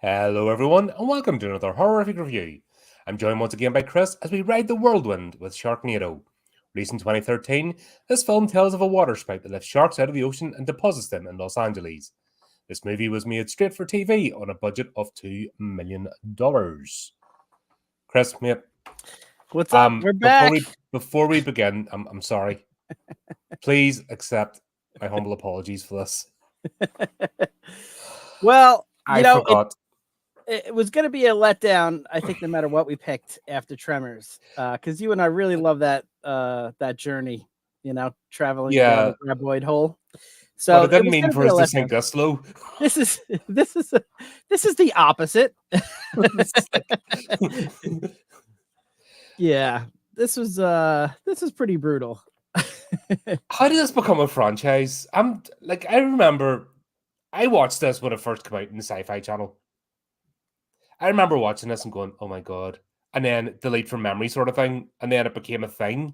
Hello, everyone, and welcome to another horrific review. I'm joined once again by Chris as we ride the whirlwind with Sharknado. Released in 2013, this film tells of a water spout that lifts sharks out of the ocean and deposits them in Los Angeles. This movie was made straight for TV on a budget of $2 million. Chris, mate, What's up? We're back. Before we begin, I'm sorry. Please accept my humble apologies for this. Well, I forgot. It was going to be a letdown, I think, no matter what we picked after Tremors, because you and I really love that journey, traveling down the graboid hole. So but it didn't mean for us to sink this low. This is the opposite. Yeah, this is pretty brutal. How did this become a franchise? I remember I watched this when it first came out in the Sci-Fi Channel. I remember watching this and going, "Oh my god!" and then delete from memory sort of thing, and then it became a thing.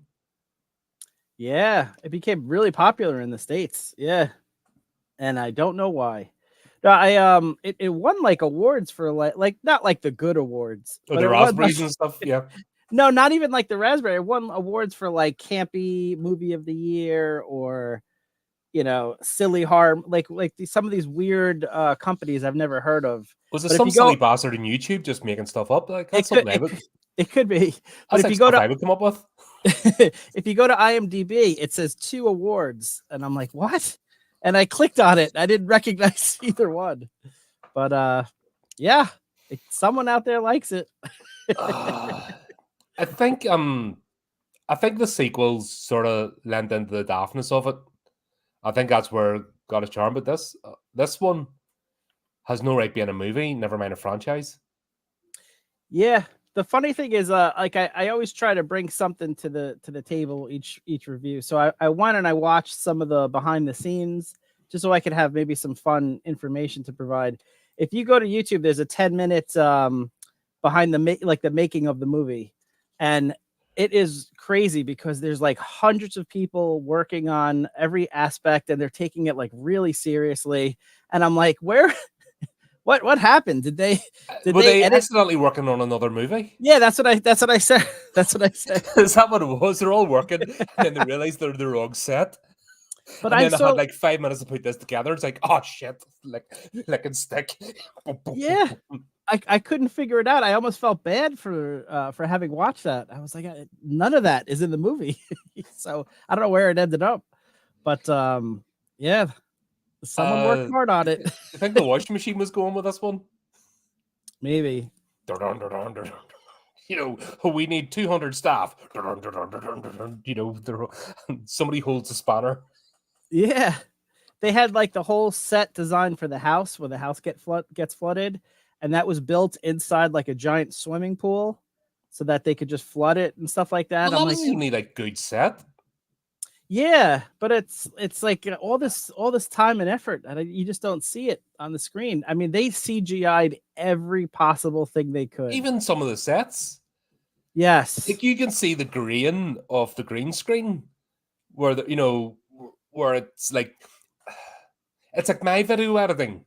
Yeah, it became really popular in the States. Yeah, and I don't know why. No, it won like awards for like not like the good awards, or the raspberries and stuff. Yeah. No, not even like the raspberry. It won awards for like campy movie of the year or silly harm, like some of these weird companies I've never heard of. Was it some silly bastard in YouTube just making stuff up? Like that's something it could be. But if you go to I would come up with. If you go to IMDb, it says 2 awards, and I'm like, what? And I clicked on it. I didn't recognize either one. But yeah, someone out there likes it. I think the sequels sort of lend into the daftness of it. I think that's where it got its charm. But this one has no right being a movie, never mind a franchise. Yeah, the funny thing is, I always try to bring something to the table each review. So I went and I watched some of the behind the scenes just so I could have maybe some fun information to provide. If you go to YouTube, there's a 10-minute behind the making of the movie, and it is crazy because there's like hundreds of people working on every aspect and they're taking it like really seriously. And I'm like, what happened? Were they accidentally working on another movie? Yeah, that's what I said. That's what I said. Is that what it was? They're all working and then they realize they're the wrong set. But then they had like 5 minutes to put this together. It's like, oh shit, like licking stick. Yeah. I couldn't figure it out. I almost felt bad for having watched that. I was like, none of that is in the movie. So I don't know where it ended up. But yeah, someone worked hard on it. I think the washing machine was going with this one. Maybe. We need 200 staff. Somebody holds a spanner. Yeah. They had like the whole set designed for the house where the house gets flooded. And that was built inside like a giant swimming pool so that they could just flood it and stuff like that. Well, you need like good set. Yeah, but it's like all this time and effort, and you just don't see it on the screen. I mean, they CGI'd every possible thing they could. Even some of the sets. Yes. Like you can see the grain of the green screen where where it's like my video editing.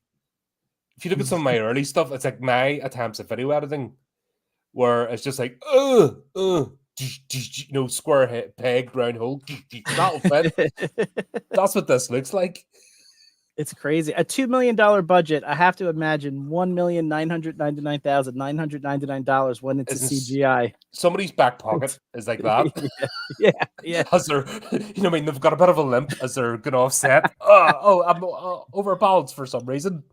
If you look at some of my early stuff, it's like my attempts at video editing, where it's just like, square head, peg, brown hole, that'll fit. That's what this looks like. It's crazy. A $2 million budget. I have to imagine $1,999,999 went into CGI. Somebody's back pocket is like that. Yeah. As they're, they've got a bit of a limp as they're going offset. I'm overbalanced for some reason.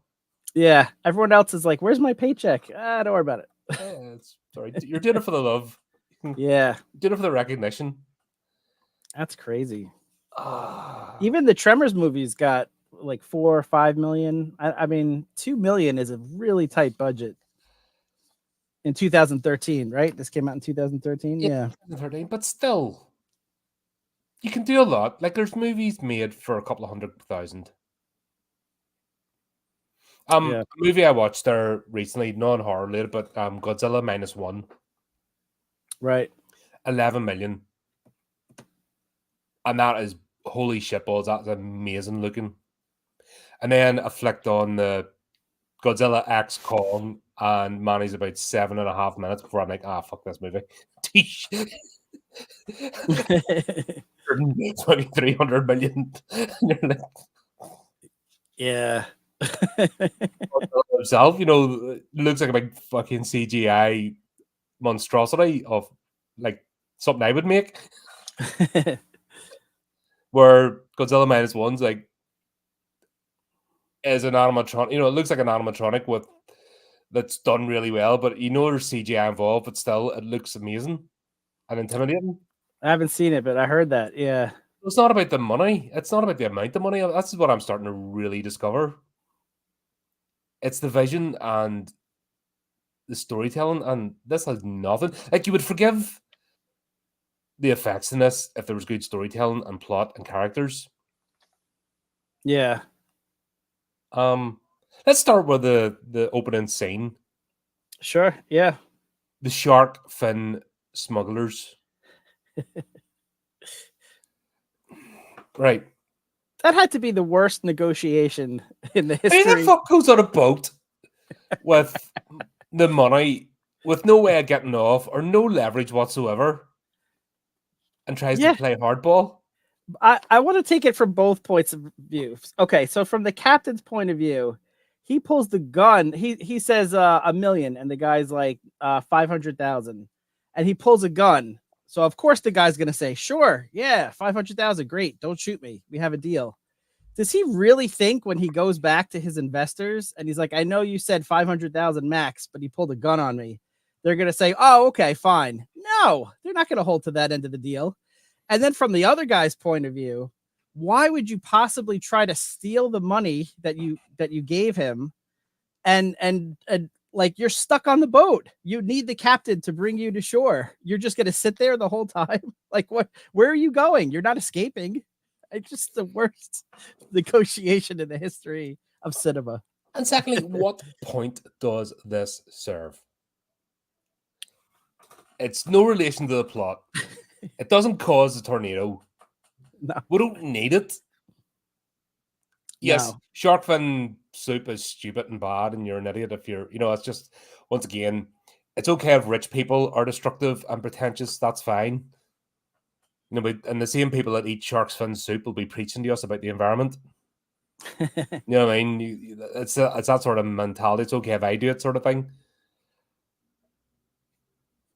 Yeah, everyone else is like, "Where's my paycheck?" Don't worry about it. Sorry, you're doing it for the love. Yeah, doing it for the recognition. That's crazy. Even the Tremors movies got like 4 or 5 million. I mean, 2 million is a really tight budget. In 2013, right? This came out in 2013. Yeah, 2013, but still, you can do a lot. Like, there's movies made for a couple of $100,000. A movie I watched there recently, non-horror related, but Godzilla -1. Right. 11 million. And that is holy shitballs. That's amazing looking. And then I flicked on the Godzilla X Kong, and Manny's about 7.5 minutes before I'm like, fuck this movie. 300 million. Yeah. Himself, looks like a big fucking CGI monstrosity of like something I would make. Where Godzilla Minus One's like is an animatronic. It looks like an animatronic that's done really well, but there's CGI involved, but still it looks amazing and intimidating. I haven't seen it, but I heard that. Yeah. It's not about the money. It's not about the amount of money. That's what I'm starting to really discover. It's the vision and the storytelling, and this has nothing. Like, you would forgive the effects in this if there was good storytelling and plot and characters. Yeah. Let's start with the opening scene. Sure. Yeah. The shark fin smugglers. Right. That had to be the worst negotiation in the history. Who the fuck goes on a boat with the money, with no way of getting off or no leverage whatsoever, and tries to play hardball? I want to take it from both points of view. Okay, so from the captain's point of view, he pulls the gun. He says $1 million, and the guy's like 500,000, and he pulls a gun. So of course the guy's gonna say, "Sure, yeah, 500,000, great. Don't shoot me. We have a deal." Does he really think when he goes back to his investors and he's like, "I know you said 500,000 max, but he pulled a gun on me," they're gonna say, "Oh, okay, fine." No, they're not gonna hold to that end of the deal. And then from the other guy's point of view, why would you possibly try to steal the money that you gave him, and like, you're stuck on the boat. You need the captain to bring you to shore. You're just gonna sit there the whole time. Like, what? Where are you going? You're not escaping. It's just the worst negotiation in the history of cinema. And secondly, what point does this serve? It's no relation to the plot. It doesn't cause a tornado. No. We don't need it. Yes, No. shark fin soup is stupid and bad, and you're an idiot if you're, it's just, once again, it's okay if rich people are destructive and pretentious. That's fine. But and the same people that eat shark's fin soup will be preaching to us about the environment. You know what I mean? It's that sort of mentality. It's okay if I do it, sort of thing.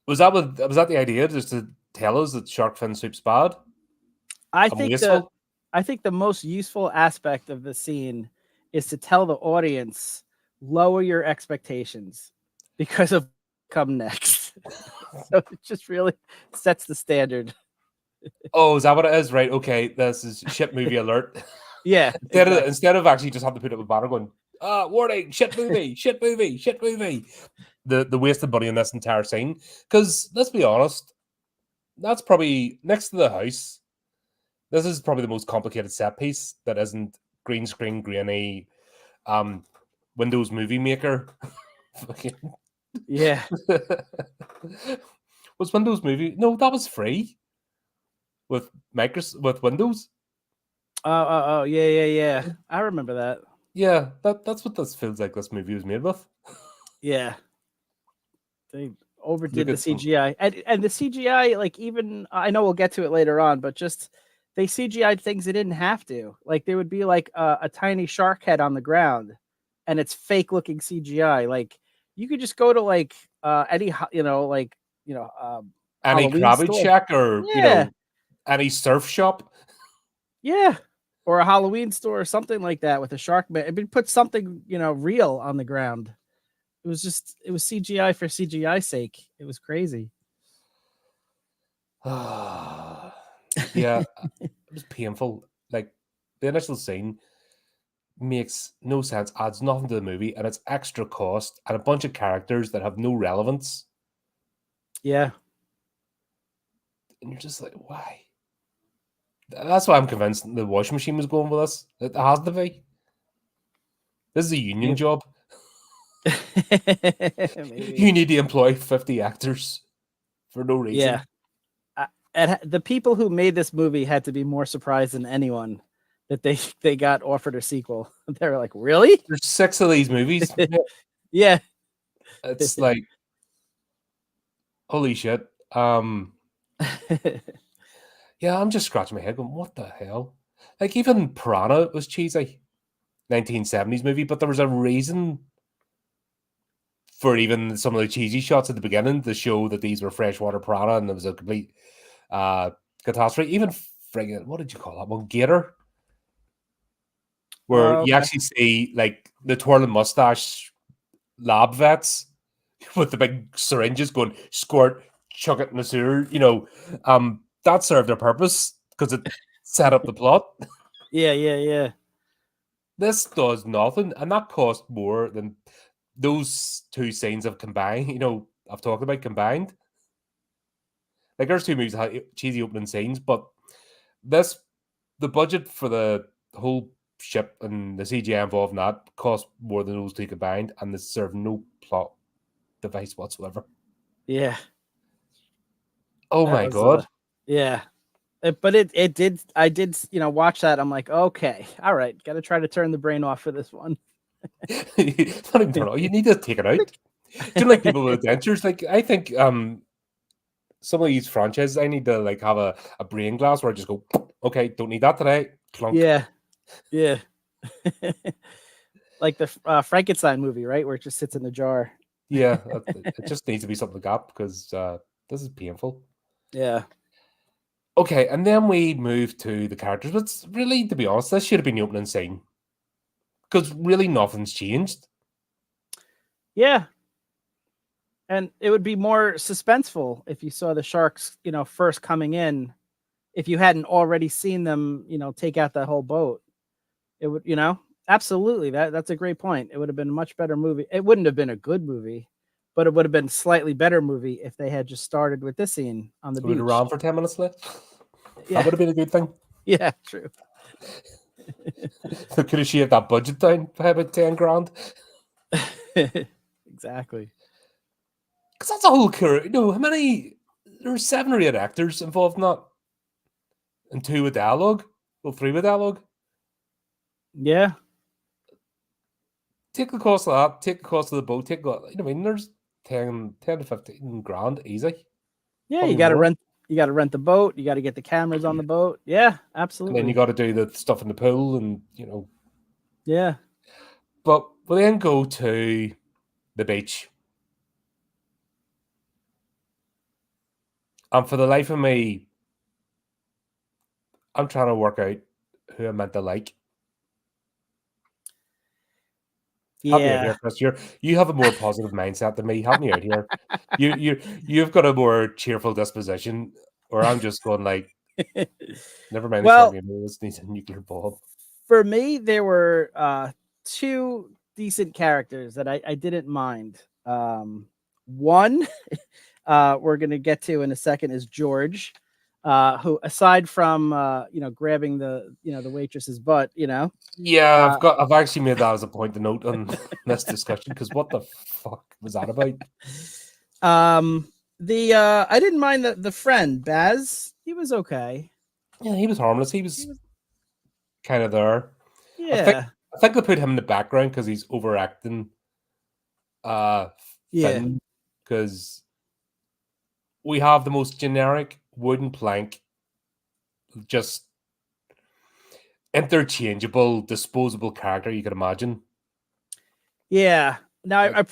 Was that the idea, just to tell us that shark fin soup's bad? I think the most useful aspect of the scene is to tell the audience, lower your expectations because of come next. So it just really sets the standard. Oh, is that what it is? Right. Okay. This is shit movie alert. Yeah. Instead of actually just having to put up a banner going, warning, shit movie, shit movie, shit movie. The wasted money in this entire scene. Because let's be honest, that's probably next to the house. This is probably the most complicated set piece that isn't green screen, grainy, Windows Movie Maker. Yeah. Was Windows Movie? No, that was free with Windows. Oh, yeah. I remember that. Yeah, that's what this feels like. This movie was made with. Yeah, they overdid the CGI, and the CGI, like, even I know we'll get to it later on, but just they CGI'd things they didn't have to. Like, there would be like a tiny shark head on the ground, and it's fake looking CGI. Like, you could just go to like any any Krabby Shack or any surf shop. Yeah. Or a Halloween store or something like that with a shark man. It would put something, real on the ground. It was CGI for CGI's sake. It was crazy. Yeah, it was painful. Like, the initial scene makes no sense, adds nothing to the movie, and it's extra cost and a bunch of characters that have no relevance. Yeah. And you're just like, why? That's why I'm convinced the washing machine was going with us. It has to be. This is a union job. You need to employ 50 actors for no reason. Yeah. And the people who made this movie had to be more surprised than anyone that they got offered a sequel. They were like, really? There's 6 of these movies. Yeah. It's like, holy shit. Yeah, I'm just scratching my head going, what the hell? Like, even Piranha was cheesy. 1970s movie, but there was a reason for even some of the cheesy shots at the beginning to show that these were freshwater piranha, and there was a complete catastrophe. Even friggin', what did you call that one? Gator? Where you actually see, like, the twirling mustache lab vets with the big syringes going, squirt, chuck it in the sewer, that served their purpose because it set up the plot. Yeah. This does nothing, and that cost more than those 2 scenes have combined. I've talked about combined. Like, there's 2 movies that had cheesy opening scenes, but the budget for the whole ship and the CGI involved in that cost more than those 2 combined, and they serve no plot device whatsoever. Yeah. Oh my god. Yeah. But it did. I did, watch that. I'm like, okay, all right, got to try to turn the brain off for this one. Not even turn off. You need to take it out. Do you like people with dentures? Like, I think some of these franchises, I need to like have a brain glass where I just go, okay, don't need that today. Clunk. Yeah. Like the Frankenstein movie, right, where it just sits in the jar. Yeah, it just needs to be something like that because this is painful. Yeah. Okay, and then we move to the characters, but really, to be honest, this should have been the opening scene because really nothing's changed. Yeah. And it would be more suspenseful if you saw the sharks, first coming in. If you hadn't already seen them, take out that whole boat, it would, absolutely. That's a great point. It would have been a much better movie. It wouldn't have been a good movie, but it would have been a slightly better movie if they had just started with this scene on the beach. Would have ran for 10 minutes left. Yeah. That would have been a good thing. Yeah, true. They could have shaved that budget down by about 10 grand. Exactly. Because that's a whole career. How many? There were 7 or 8 actors involved in that. And 2 with dialogue. Well, 3 with dialogue. Yeah. Take the cost of that. Take the cost of the boat. There's 10 to 15 grand easy. Yeah, Probably you got to more. rent. You got to rent the boat. You got to get the cameras on the boat. Yeah, absolutely. And then you got to do the stuff in the pool, and Yeah. But we'll then go to the beach. And for the life of me, I'm trying to work out who I'm meant to like. Help me out here, Chris. You have a more positive mindset than me. Help me out here. You've got a more cheerful disposition, or I'm just going like, never mind. Well, this needs a nuclear bomb. For me, there were 2 decent characters that I didn't mind. One, we're gonna get to in a second, is George, who, aside from grabbing the the waitress's butt, Yeah, I've actually made that as a point to note on this discussion because what the fuck was that about? I didn't mind the friend Baz. He was okay. Yeah, he was harmless. He was kind of there. Yeah, I think they put him in the background because he's overacting. Yeah, because we have the most generic wooden plank, just interchangeable, disposable character you could imagine. Yeah. Now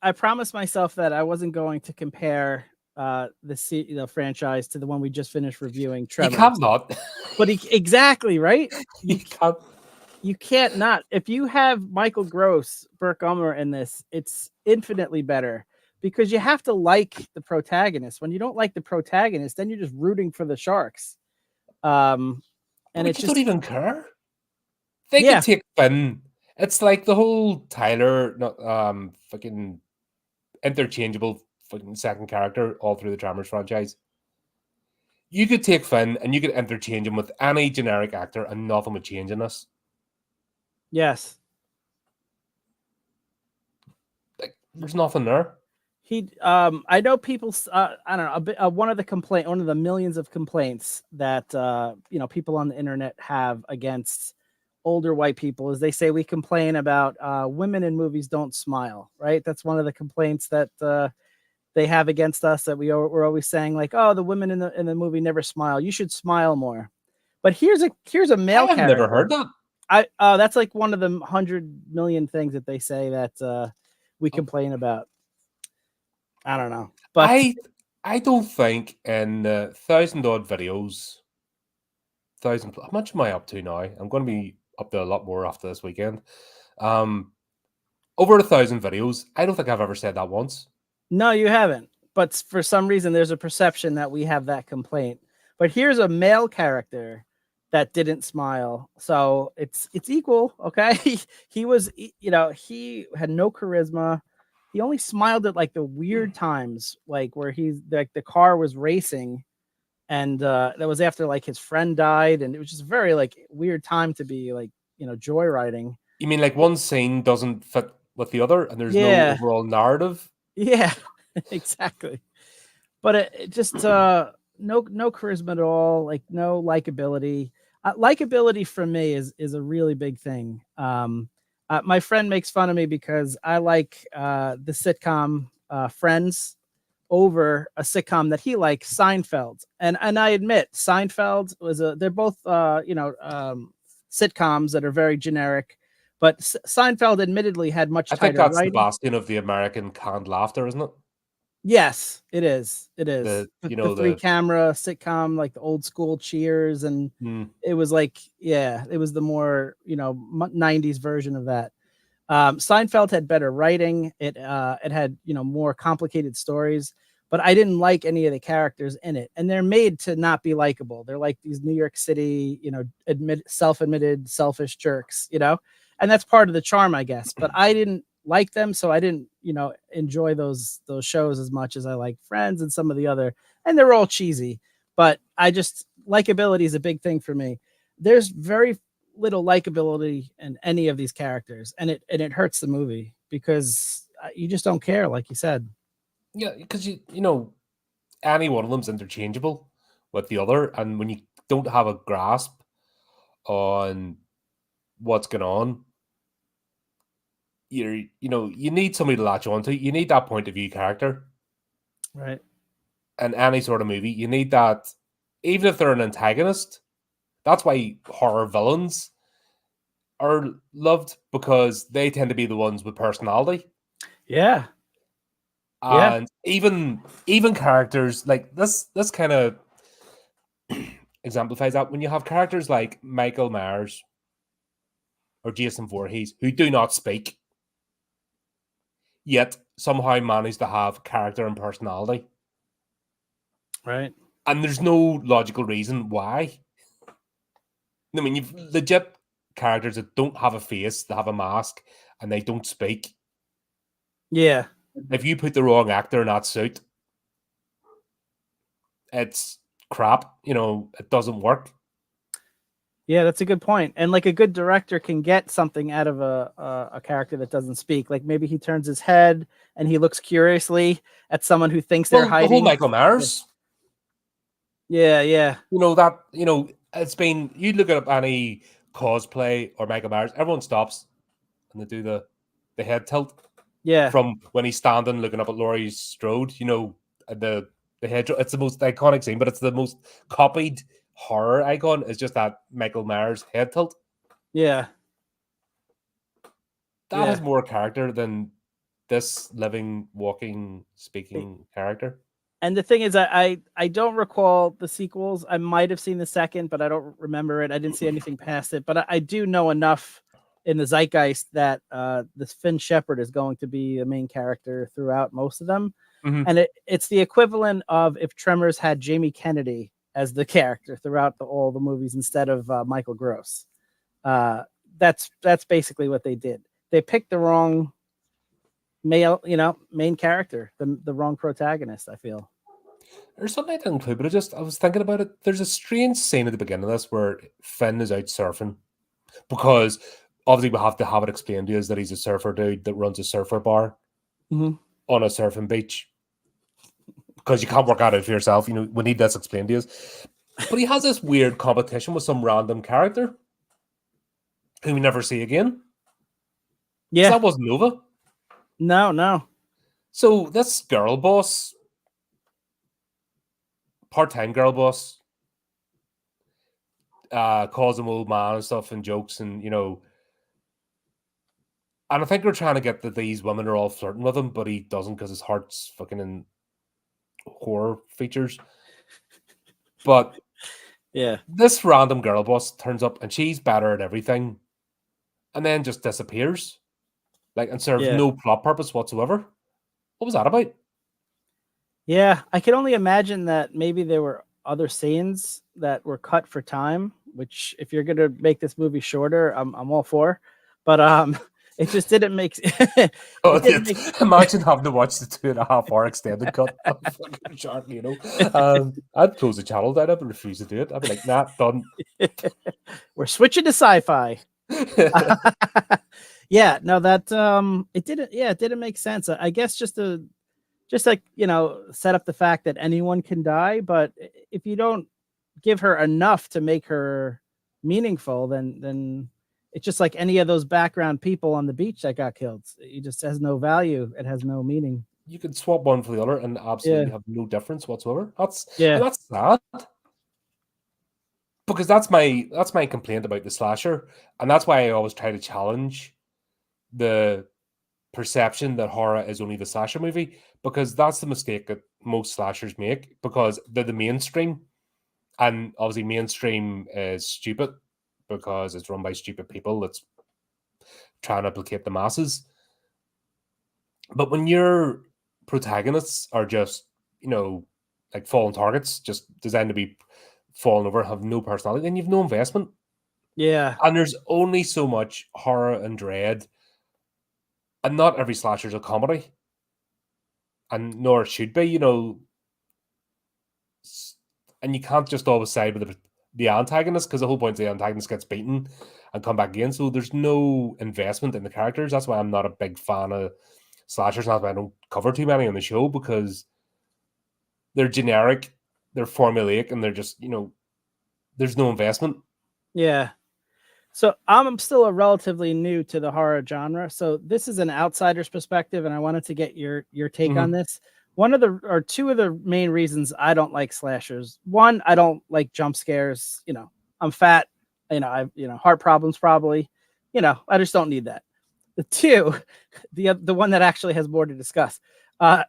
I promised myself that I wasn't going to compare the franchise to the one we just finished reviewing, Tremors. You can't not. But exactly, right? You can't. You can't not. If you have Michael Gross, Burke Ummer in this, it's infinitely better because you have to like the protagonist. When you don't like the protagonist, then you're just rooting for the sharks. And you don't even care. They can take Finn. It's like the whole Tyler, fucking interchangeable fucking second character all through the Tremors franchise. You could take Finn and you could interchange him with any generic actor and nothing would change in this. Yes. Like, there's nothing there. I know people. I don't know. One of the millions of complaints that people on the internet have against older white people is they say we complain about women in movies don't smile, right? That's one of the complaints that they have against us, that we're always saying like, oh, the women in the movie never smile. You should smile more. But here's a male I have character. never heard that. That's like one of the 100 million things that they say that we complain about. I don't know, but I don't think in 1,000 odd videos, how much am I up to now? I'm going to be up to a lot more after this weekend. Over 1,000 videos. I don't think I've ever said that once. No, you haven't. But for some reason, there's a perception that we have that complaint. But here's a male character that didn't smile, so it's equal. Okay, he was, he had no charisma. He only smiled at like the weird times, like where he's like the car was racing, and that was after like his friend died, and it was just a very like weird time to be like joyriding. You mean like one scene doesn't fit with the other, and there's no overall narrative? Yeah, exactly. But it just no charisma at all, like no likability. Likability for me is a really big thing. My friend makes fun of me because I like the sitcom Friends over a sitcom that he likes, Seinfeld. And I admit Seinfeld was they're both sitcoms that are very generic, but Seinfeld admittedly had much tighter I think that's writing. the bastion of the American canned laughter, isn't it? Yes, it is. It is. The three camera sitcom, like the old school Cheers, and it was like, it was the more 90s version of that. Seinfeld had better writing. It had more complicated stories, but I didn't like any of the characters in it, and they're made to not be likable. They're like these New York City, self-admitted selfish jerks, and that's part of the charm, I guess. But I didn't like them, so I didn't enjoy those shows as much as I like Friends and some of the other, and they're all cheesy, but I just, likability is a big thing for me. There's very little likability in any of these characters, and it hurts the movie because you just don't care, like you said. Yeah, because any one of them's interchangeable with the other, and when you don't have a grasp on what's going on, you need somebody to latch onto. You need that point of view character, right? In any sort of movie, you need that, even if they're an antagonist. That's why horror villains are loved, because they tend to be the ones with personality. Yeah. And even characters like this kind of exemplifies that, when you have characters like Michael Myers or Jason Voorhees who do not speak, yet somehow manage to have character and personality. Right. And there's no logical reason why. I mean, you've legit characters that don't have a face, they have a mask, and they don't speak. Yeah. If you put the wrong actor in that suit, it's crap. It doesn't work. Yeah, that's a good point. And like a good director can get something out of a character that doesn't speak. Like maybe he turns his head and he looks curiously at someone who thinks they're hiding. The whole Michael Myers. Yeah. It's been, you look at any cosplay or Michael Myers, everyone stops and they do the head tilt. Yeah. From when he's standing looking up at Laurie Strode, the head. It's the most iconic scene, but it's the most copied horror icon. Is just that Michael Myers head tilt. Yeah. That has more character than this living, walking, speaking character. And the thing is, I don't recall the sequels. I might have seen the second, but I don't remember it. I didn't see anything past it, but I do know enough in the zeitgeist that this Finn Shepard is going to be the main character throughout most of them. Mm-hmm. And it's the equivalent of if Tremors had Jamie Kennedy as the character throughout all the movies instead of Michael Gross. That's basically what they did. They picked the wrong main character, the wrong protagonist, I feel. There's something I didn't include, but I was thinking about it. There's a strange scene at the beginning of this where Finn is out surfing, because obviously we have to have it explained to us that he's a surfer dude that runs a surfer bar on a surfing beach, because you can't work out it for yourself. We need this explained to us. But he has this weird competition with some random character. who we never see again. Yeah. So that wasn't Nova. No. So this girl boss, part-time girl boss, calls him old man and stuff and jokes and, and I think they're trying to get that these women are all flirting with him, but he doesn't because his heart's fucking in horror features. But yeah, this random girl boss turns up and she's better at everything and then just disappears. And serves no plot purpose whatsoever. What was that about? Yeah, I can only imagine that maybe there were other scenes that were cut for time, which if you're gonna make this movie shorter, I'm all for. But it just didn't make Imagine having to watch the 2.5 hour extended cut of fucking Sharknado. I'd close the channel down, but refuse to do it. I'd be like, nah, done. We're switching to sci-fi. Yeah, no, that it didn't make sense. I guess just like, set up the fact that anyone can die, but if you don't give her enough to make her meaningful, then it's just like any of those background people on the beach that got killed. It just has no value. It has no meaning. You could swap one for the other and absolutely have no difference whatsoever. That's sad. Because that's my complaint about the slasher, and that's why I always try to challenge the perception that horror is only the slasher movie, because that's the mistake that most slashers make, because they're the mainstream, and obviously mainstream is stupid because it's run by stupid people that's trying to placate the masses. But when your protagonists are just, like fallen targets, just designed to be fallen over, have no personality, then you've no investment. Yeah. And there's only so much horror and dread, and not every slasher is a comedy, and nor should be, and you can't just always side with the antagonist, because the whole point is the antagonist gets beaten and come back again, so there's no investment in the characters. That's why I'm not a big fan of slashers. That's why I don't cover too many on the show, because they're generic, they're formulaic, and they're just, there's no investment. Yeah. So I'm still a relatively new to the horror genre. So this is an outsider's perspective, and I wanted to get your take on this. Two of the main reasons I don't like slashers. One, I don't like jump scares. I'm fat. I've heart problems probably. I just don't need that. The two, the one that actually has more to discuss,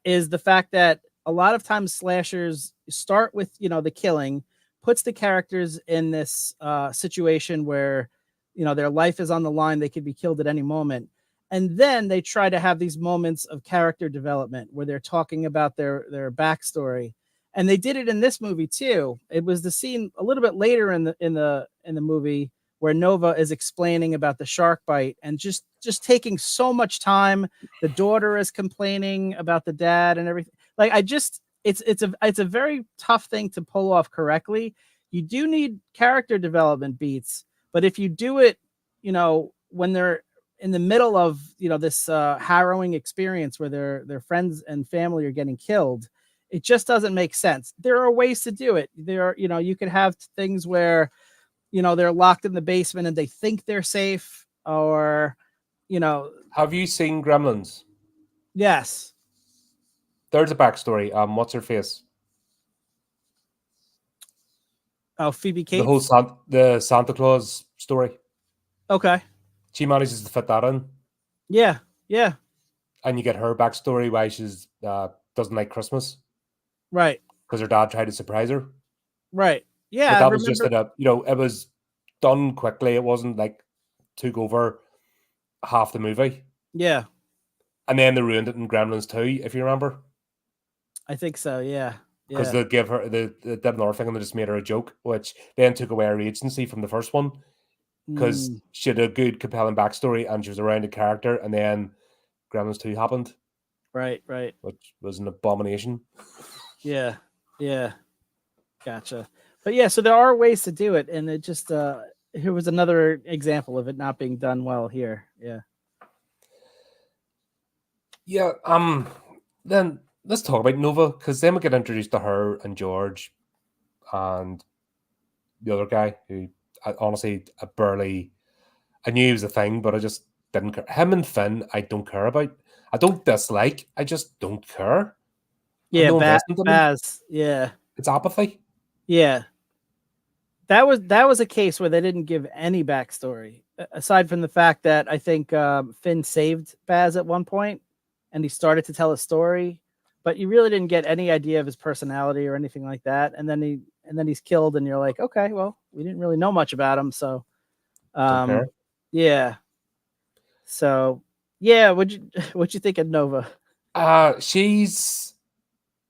is the fact that a lot of times slashers start with the killing, puts the characters in this situation where their life is on the line, they could be killed at any moment, and then they try to have these moments of character development where they're talking about their backstory. And they did it in this movie too. It was the scene a little bit later in the movie where Nova is explaining about the shark bite and just taking so much time. The daughter is complaining about the dad and everything. It's a very tough thing to pull off correctly. You do need character development beats, but if you do it, when they're in the middle of this harrowing experience where their friends and family are getting killed, it just doesn't make sense. There are ways to do it. You could have things where they're locked in the basement and they think they're safe, or Have you seen Gremlins? Yes. There's a backstory. What's her face? Oh, Phoebe Cates? The whole the Santa Claus story. Okay. She manages to fit that in. Yeah. And you get her backstory why she's doesn't like Christmas. Right. Because her dad tried to surprise her. Right. Yeah. But that was just it was done quickly. It wasn't like took over half the movie. Yeah. And then they ruined it in Gremlins 2, if you remember. I think so, yeah. Because they give her they did another thing and they just made her a joke, which then took away her agency from the first one. Because she had a good, compelling backstory and she was a rounded character, and then Gremlins 2 happened. Right. Which was an abomination. Yeah. Gotcha. But yeah, so there are ways to do it, and it just here was another example of it not being done well here. Yeah. Then let's talk about Nova, because then we get introduced to her and George and the other guy who honestly I I knew he was a thing, but I just didn't care. Him and Finn, I don't care about. I don't dislike. I just don't care. I've Yeah, no investment in them. Baz. Yeah, It's apathy. yeah. That was a case where they didn't give any backstory aside from the fact that I think Finn saved Baz at one point, and he started to tell a story, but you really didn't get any idea of his personality or anything like that. And then he's killed, and you're like, okay, well, we didn't really know much about him, so Don't care. yeah. So yeah, what'd you think of Nova? She's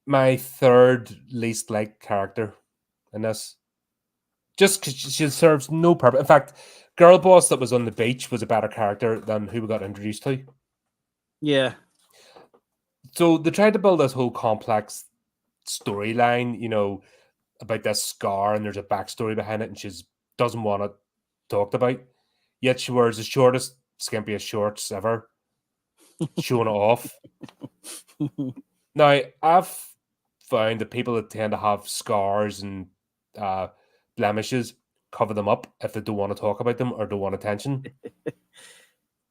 my third least liked character in this. Just because she serves no purpose. In fact, Girl Boss that was on the beach was a better character than who we got introduced to. Yeah. So they tried to build this whole complex storyline, about this scar, and there's a backstory behind it, and she doesn't want it talked about. Yet she wears the shortest, skimpiest shorts ever, showing it off. Now, I've found that people that tend to have scars and blemishes cover them up if they don't want to talk about them or don't want attention. Do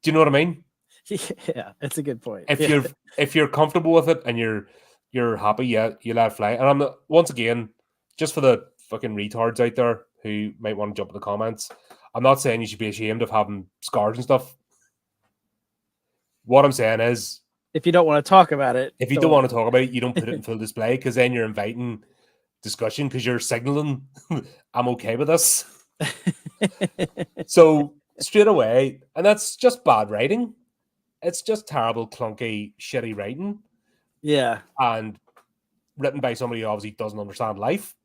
you know what I mean? Yeah, it's a good point. If you're comfortable with it and you're happy, yeah, you let it fly. And I'm not, once again, just for the fucking retards out there who might want to jump in the comments, I'm not saying you should be ashamed of having scars and stuff. What I'm saying is, if you don't want to talk about it, if you don't want to talk about it, you don't put it in full display, because then you're inviting discussion, because you're signaling I'm okay with this. So straight away, and that's just bad writing. It's just terrible, clunky, shitty writing. Yeah. And written by somebody who obviously doesn't understand life.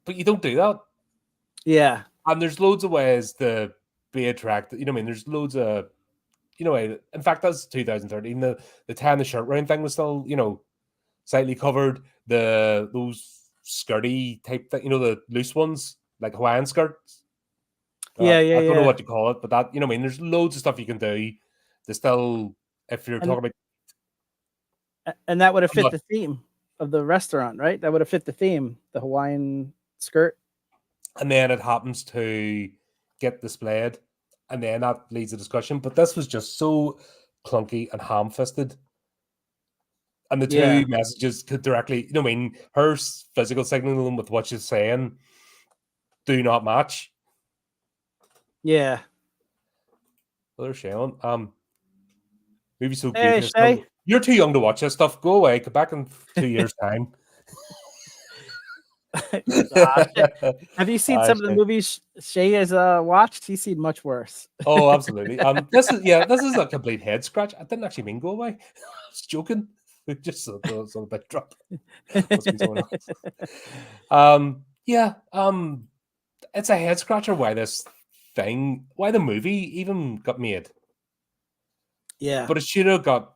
But you don't do that. Yeah. And there's loads of ways to be attracted. You know what I mean? There's loads of, in fact, that's 2013. The tie in the shirt round thing was still, slightly covered. Those skirty type thing, the loose ones, like Hawaiian skirts. Yeah. I don't know what you call it, but that, there's loads of stuff you can do to still, if you're talking about. And that would have fit the theme of the restaurant, right? That would have fit the theme, the Hawaiian skirt. And then it happens to get displayed, and then that leads to discussion. But this was just so clunky and ham-fisted. And the two messages could directly, her physical signaling with what she's saying do not match. Yeah. Well, there's Sharon. Movie so hey, good. Shay. You're too young to watch this stuff. Go away. Come back in 2 years' time. Have you seen some of the movies Shay has watched? He's seen much worse. Oh, absolutely. This is a complete head scratch. I didn't actually mean go away. I was joking. Just a bit drop. It's a head scratcher why the movie even got made. Yeah. But it should have got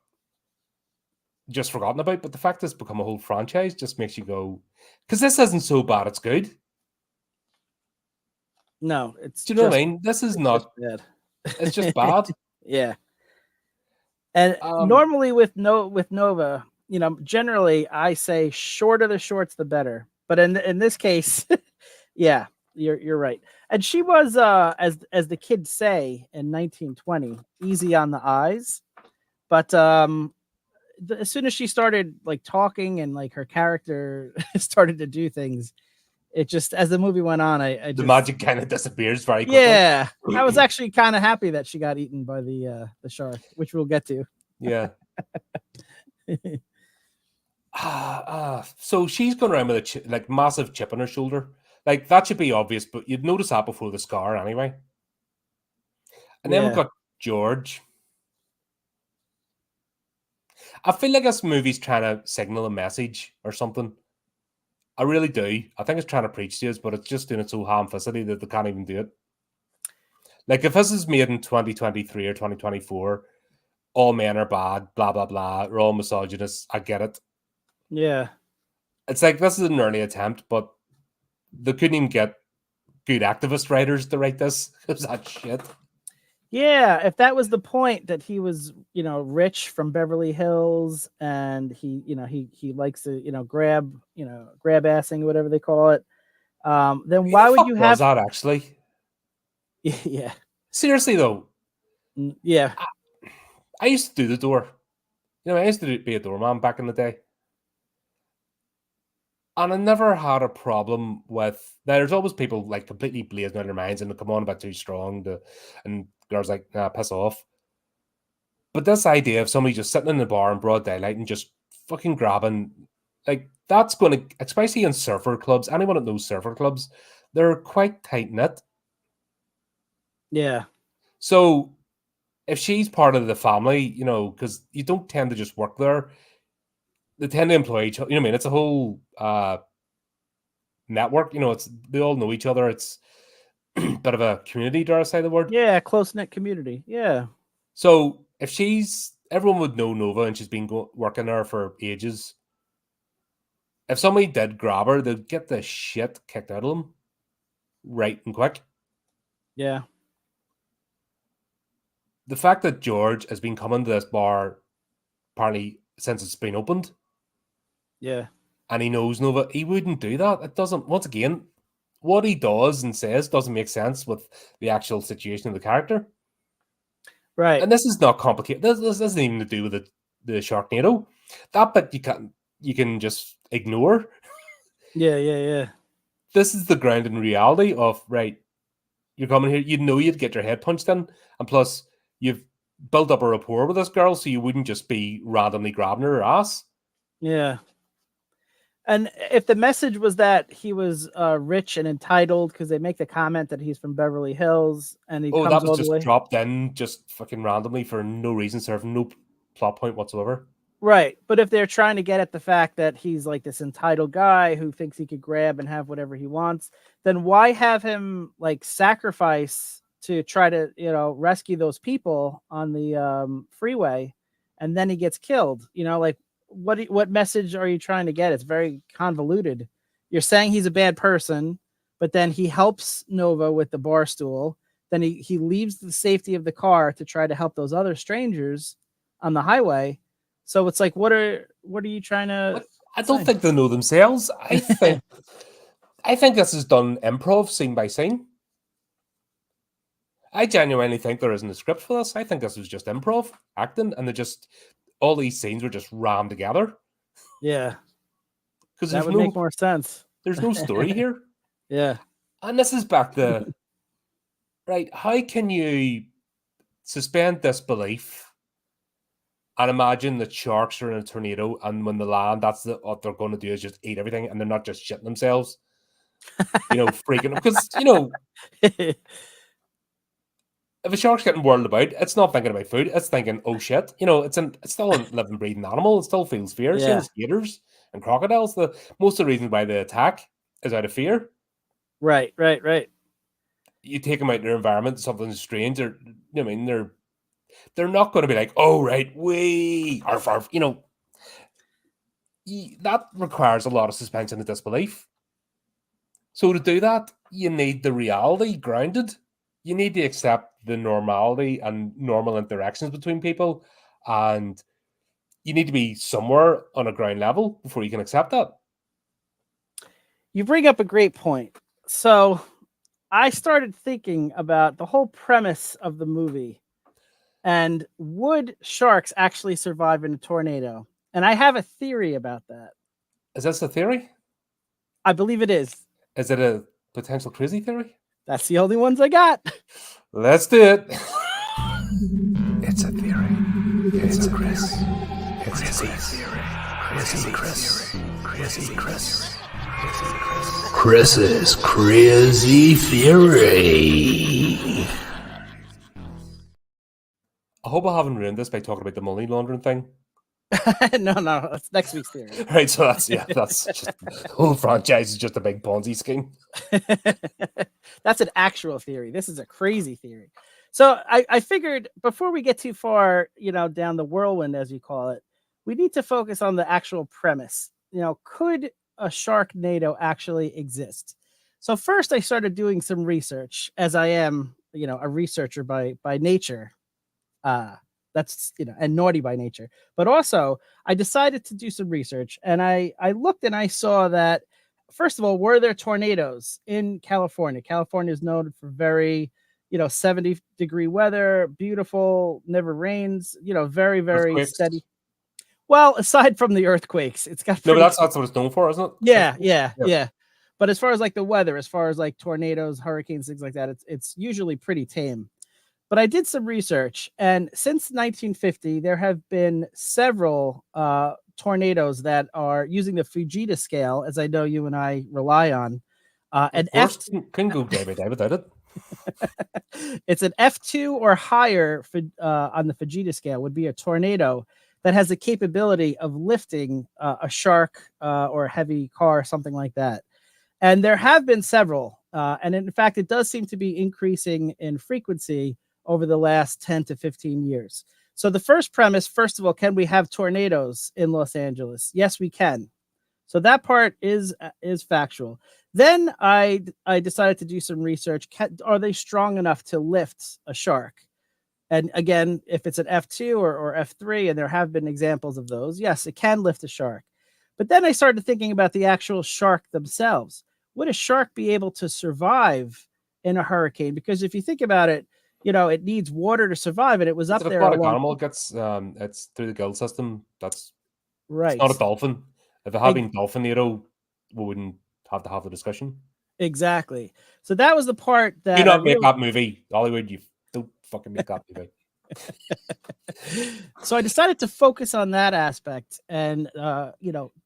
just forgotten about. But the fact it's become a whole franchise just makes you go, because this isn't so bad, it's good. No, it's. Do you know what I mean? This is not bad. It's just bad. Yeah. And normally with Nova, generally I say shorter the shorts the better. But in this case, yeah, you're right. And she was as the kids say in 1920, easy on the eyes. But as soon as she started like talking and like her character started to do things, it just, as the movie went on, the magic kind of disappears very quickly. Yeah, I was actually kind of happy that she got eaten by the shark, which we'll get to. Yeah. So she's going around with a massive chip on her shoulder. Like, that should be obvious, but you'd notice that before the scar anyway. And then we've got George. I feel like this movie's trying to signal a message or something. I really do. I think it's trying to preach to us, but it's just doing it so ham-fisted that they can't even do it. Like, if this is made in 2023 or 2024, all men are bad, blah, blah, blah, we're all misogynists, I get it. Yeah. It's like, this is an early attempt, but they couldn't even get good activist writers to write this. It was that shit. Yeah, if that was the point, that he was, rich from Beverly Hills, and he likes to, grab assing, whatever they call it. Then why would you have that actually? Yeah. Seriously though, Yeah. I used to do the door. You know, I used to be a doorman back in the day. And I never had a problem with. There's always people like completely blazing out their minds and they come on a bit too strong. And girls like, nah, piss off. But this idea of somebody just sitting in the bar in broad daylight and just fucking grabbing, like, that's going to, especially in surfer clubs, anyone that knows surfer clubs, they're quite tight knit. Yeah. So if she's part of the family, you know, because you don't tend to just work there, they tend to employ each other. You know what I mean? It's a whole network. You know, they all know each other. It's a bit of a community, dare I say the word? Yeah. Close knit community. Yeah. So if everyone would know Nova and she's been working there for ages. If somebody did grab her, they'd get the shit kicked out of them right and quick. Yeah. The fact that George has been coming to this bar apparently since it's been opened. Yeah. And he knows Nova, he wouldn't do that. It doesn't, once again, what he does and says doesn't make sense with the actual situation of the character. Right. And this is not complicated. This doesn't even to do with the Sharknado. That bit you can just ignore. Yeah. Yeah. Yeah. This is the ground in reality of, right, you're coming here, you know you'd get your head punched in, and plus you've built up a rapport with this girl, so you wouldn't just be randomly grabbing her ass. Yeah. And if the message was that he was rich and entitled, because they make the comment that he's from Beverly Hills and he comes That was all the just way. dropped in just fucking randomly for no reason, serving no plot point whatsoever. Right. But if they're trying to get at the fact that he's like this entitled guy who thinks he could grab and have whatever he wants, then why have him like sacrifice to try to, you know, rescue those people on the freeway, and then he gets killed? You know, like what message are you trying to get? It's very convoluted. You're saying he's a bad person, but then he helps Nova with the bar stool. Then he leaves the safety of the car to try to help those other strangers on the highway. So it's like, what are you trying to? I don't think they know themselves. I think this is done improv, scene by scene. I genuinely think there isn't a script for this. I think this was just improv acting, and all these scenes were just rammed together. Yeah, because that would make more sense. There's no story here. Yeah, and this is back to right. How can you suspend disbelief and imagine that sharks are in a tornado, and when they land, what they're going to do is just eat everything, and they're not just shitting themselves, you know, freaking, because, you know, if a shark's getting whirled about, it's not thinking about food, it's thinking, oh shit, you know, it's still a living, breathing animal, it still feels fear. Same as gators and crocodiles. Most of the reasons why they attack is out of fear. Right. You take them out in their environment, something strange, or, you know, I mean, they're not going to be like, oh, right, arf, arf, you know. That requires a lot of suspension of disbelief. So to do that, you need the reality grounded. You need to accept the normality and normal interactions between people. And you need to be somewhere on a ground level before you can accept that. You bring up a great point. So I started thinking about the whole premise of the movie. And would sharks actually survive in a tornado? And I have a theory about that. Is this a theory? I believe it is. Is it a potential crazy theory? That's the only ones I got. Let's do it. It's a theory. It's a Chris. It's a theory. Crazy Chris. Crazy Chris. Chris's crazy theory. I hope I haven't ruined this by talking about the money laundering thing. No, that's next week's theory. Right, so that's just the whole franchise is just a big Ponzi scheme. That's an actual theory. This is a crazy theory. So I figured before we get too far, you know, down the whirlwind, as you call it, we need to focus on the actual premise. You know, could a Sharknado actually exist? So first I started doing some research, as I am, you know, a researcher by nature. That's, you know, and naughty by nature. But also I decided to do some research, and I looked and I saw that, first of all, were there tornadoes in California? California is known for very, 70-degree weather, beautiful, never rains, very, very Earthquakes. steady. Well, aside from the earthquakes, it's got No, but pretty. that's what it's known for, isn't it? Yeah. But as far as like the weather, as far as like tornadoes, hurricanes, things like that, it's usually pretty tame. But I did some research, and since 1950, there have been several tornadoes that are using the Fujita scale, as I know you and I rely on. Of course, couldn't go day by day without it. It's an F2 or higher on the Fujita scale would be a tornado that has the capability of lifting a shark or a heavy car, something like that. And there have been several. And in fact, it does seem to be increasing in frequency over the last 10 to 15 years. So the first premise, first of all, can we have tornadoes in Los Angeles? Yes, we can. So that part is factual. Then I decided to do some research. Are they strong enough to lift a shark? And again, if it's an F2 or F3, and there have been examples of those, yes, it can lift a shark. But then I started thinking about the actual shark themselves. Would a shark be able to survive in a hurricane? Because if you think about it, it needs water to survive, and it was up there. It's an aquatic animal. It's through the gill system. That's right. It's not a dolphin. If it had been Dolphinado, we wouldn't have to have the discussion. Exactly. So that was the part that do not make that movie, Hollywood. You don't fucking make that movie. So I decided to focus on that aspect and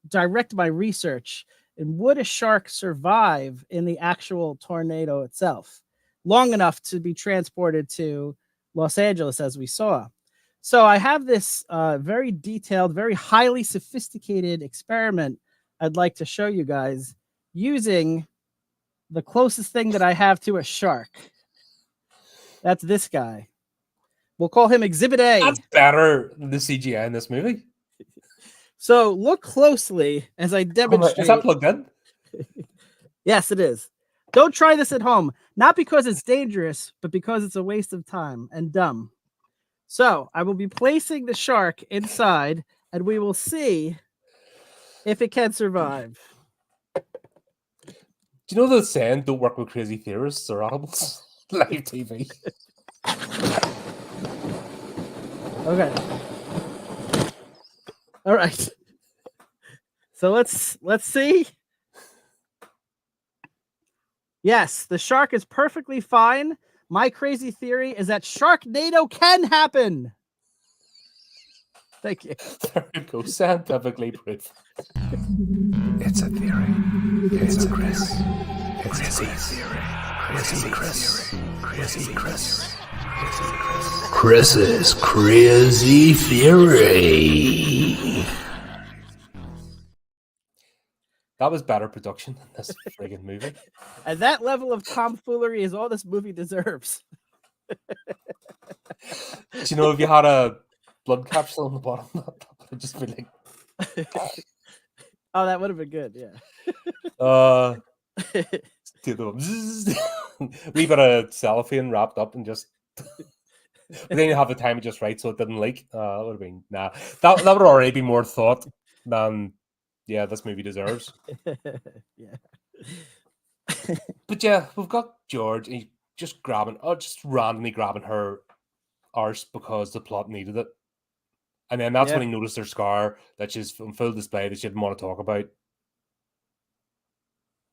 direct my research. And would a shark survive in the actual tornado itself long enough to be transported to Los Angeles, as we saw? So I have this very detailed, very highly sophisticated experiment I'd like to show you guys using the closest thing that I have to a shark. That's this guy. We'll call him Exhibit A. That's better than the CGI in this movie. So look closely as I demonstrate. Is that plugged in? Yes, it is. Don't try this at home. Not because it's dangerous, but because it's a waste of time and dumb. So I will be placing the shark inside, and we will see if it can survive. Do you know the saying, don't work with crazy theorists or animals? Live TV. Okay. All right. So let's see. Yes, the shark is perfectly fine. My crazy theory is that Sharknado can happen. Thank you. There you go. Scientifically proof. It's a theory. It's a Chris. It's a theory. Crazy Chris. Crazy Chris. Chris's crazy theory. That was better production than this friggin' movie. And that level of tomfoolery is all this movie deserves. Do you know if you had a blood capsule on the bottom, that would just be like. Oh, that would have been good, yeah. We've got a cellophane wrapped up and just. But then you have the time just right so it didn't leak. That would have been That would already be more thought than this movie deserves. Yeah. But yeah, we've got George. He's just randomly grabbing her arse because the plot needed it. And then that's when he noticed her scar that she's on full display that she didn't want to talk about.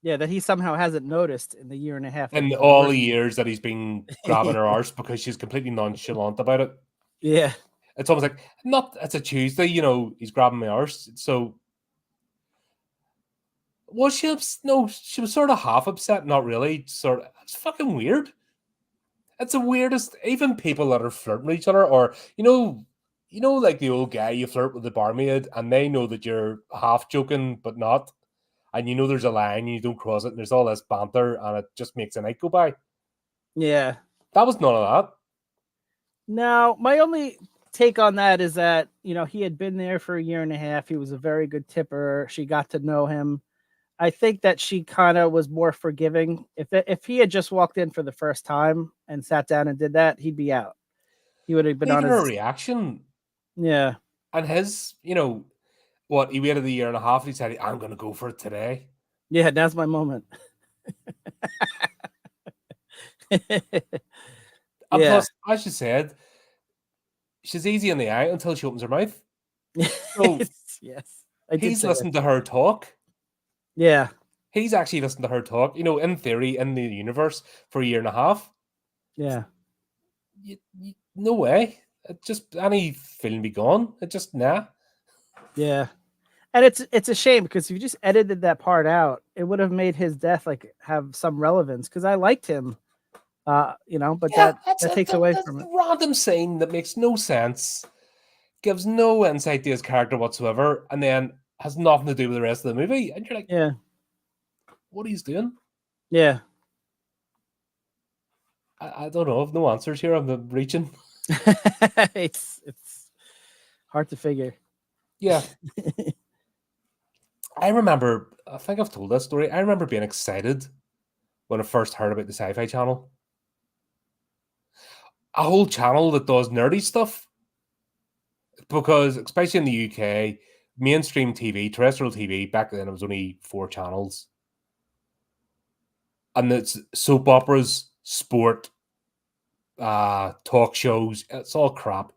Yeah, that he somehow hasn't noticed in the year and a half. And all the years that he's been grabbing her arse because she's completely nonchalant about it. Yeah. It's almost like, it's a Tuesday, he's grabbing my arse. So, was she no, she was sort of half upset, not really. It's fucking weird. It's the weirdest, even people that are flirting with each other, or, like the old guy, you flirt with the barmaid and they know that you're half joking, but not. And there's a line, you don't cross it, and there's all this banter, and it just makes a night go by. Yeah. That was none of that. No, my only take on that is that, he had been there for a year and a half. He was a very good tipper. She got to know him. I think that she kind of was more forgiving. If he had just walked in for the first time and sat down and did that, he'd be out. He would have been on his reaction. Yeah. And his, he waited a year and a half and he said, I'm going to go for it today. Yeah, that's my moment. And Yeah. plus, as you said, she's easy in the eye until she opens her mouth. So Yes, I did he's say listened that. to her talk. Yeah, He's actually listened to her talk, in theory, in the universe for a year and a half. yeah, No way. It just any film be gone. It just nah. yeah. And it's a shame because if you just edited that part out, it would have made his death like have some relevance because I liked him. But Yeah, that takes away that's from it. a random scene that makes no sense, gives no insight to his character whatsoever, and then has nothing to do with the rest of the movie. And you're like, Yeah, what he's doing? yeah. I don't know. I've no answers here. I'm reaching. It's hard to figure. Yeah. I remember, I think I've told that story. I remember being excited when I first heard about the Sci-Fi Channel. A whole channel that does nerdy stuff. Because, especially in the UK, mainstream TV, terrestrial TV, back then it was only 4 channels. And it's soap operas, sport, talk shows. It's all crap.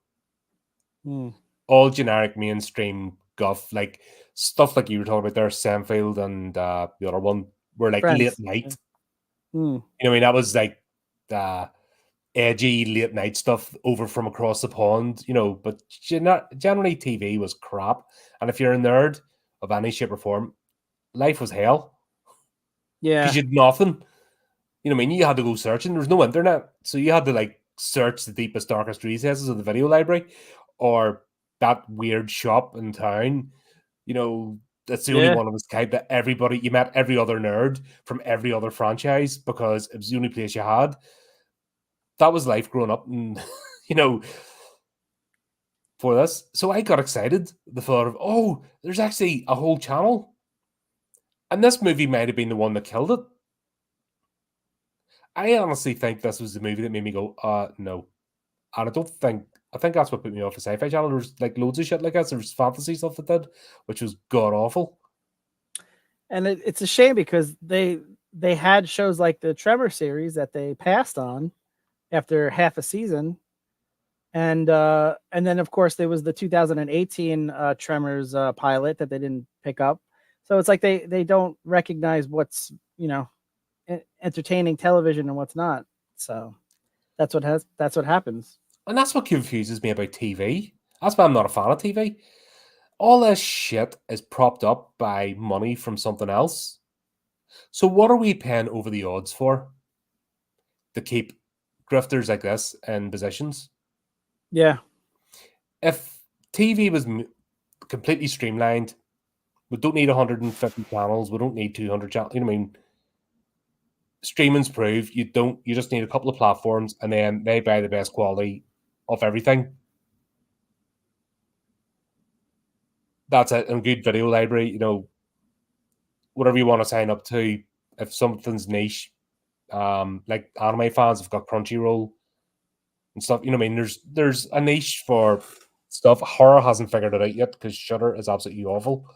All generic mainstream guff. Like stuff like you were talking about there, Seinfeld and the other one were like Friends. late night. Mm. That was like edgy late night stuff over from across the pond, but generally TV was crap. And if you're a nerd of any shape or form, life was hell. Yeah. Because you had nothing. You had to go searching. There was no internet. So you had to like search the deepest, darkest recesses of the video library or that weird shop in town. That's the only one of its kind that you met every other nerd from every other franchise because it was the only place you had. That was life growing up and, for this. So I got excited. The thought of, there's actually a whole channel. And this movie might have been the one that killed it. I honestly think this was the movie that made me go, no. And I think that's what put me off the Sci-Fi Channel. There's like loads of shit like that. There's fantasy stuff that did, which was god awful. And it's a shame because they had shows like the Tremor series that they passed on after half a season. And then of course there was the 2018 Tremors pilot that they didn't pick up. So it's like they don't recognize what's, entertaining television and what's not. So that's what happens. And that's what confuses me about TV. That's why I'm not a fan of TV. All this shit is propped up by money from something else. So what are we paying over the odds for? To keep grifters like this in positions? Yeah. If TV was completely streamlined, we don't need 150 channels. We don't need 200 channels. You know what I mean? Streaming's proved you just need a couple of platforms and then they buy the best quality of everything. That's it. And good video library, whatever you want to sign up to. If something's niche, like anime fans have got Crunchyroll and stuff. You know what I mean? There's a niche for stuff. Horror hasn't figured it out yet because Shudder is absolutely awful.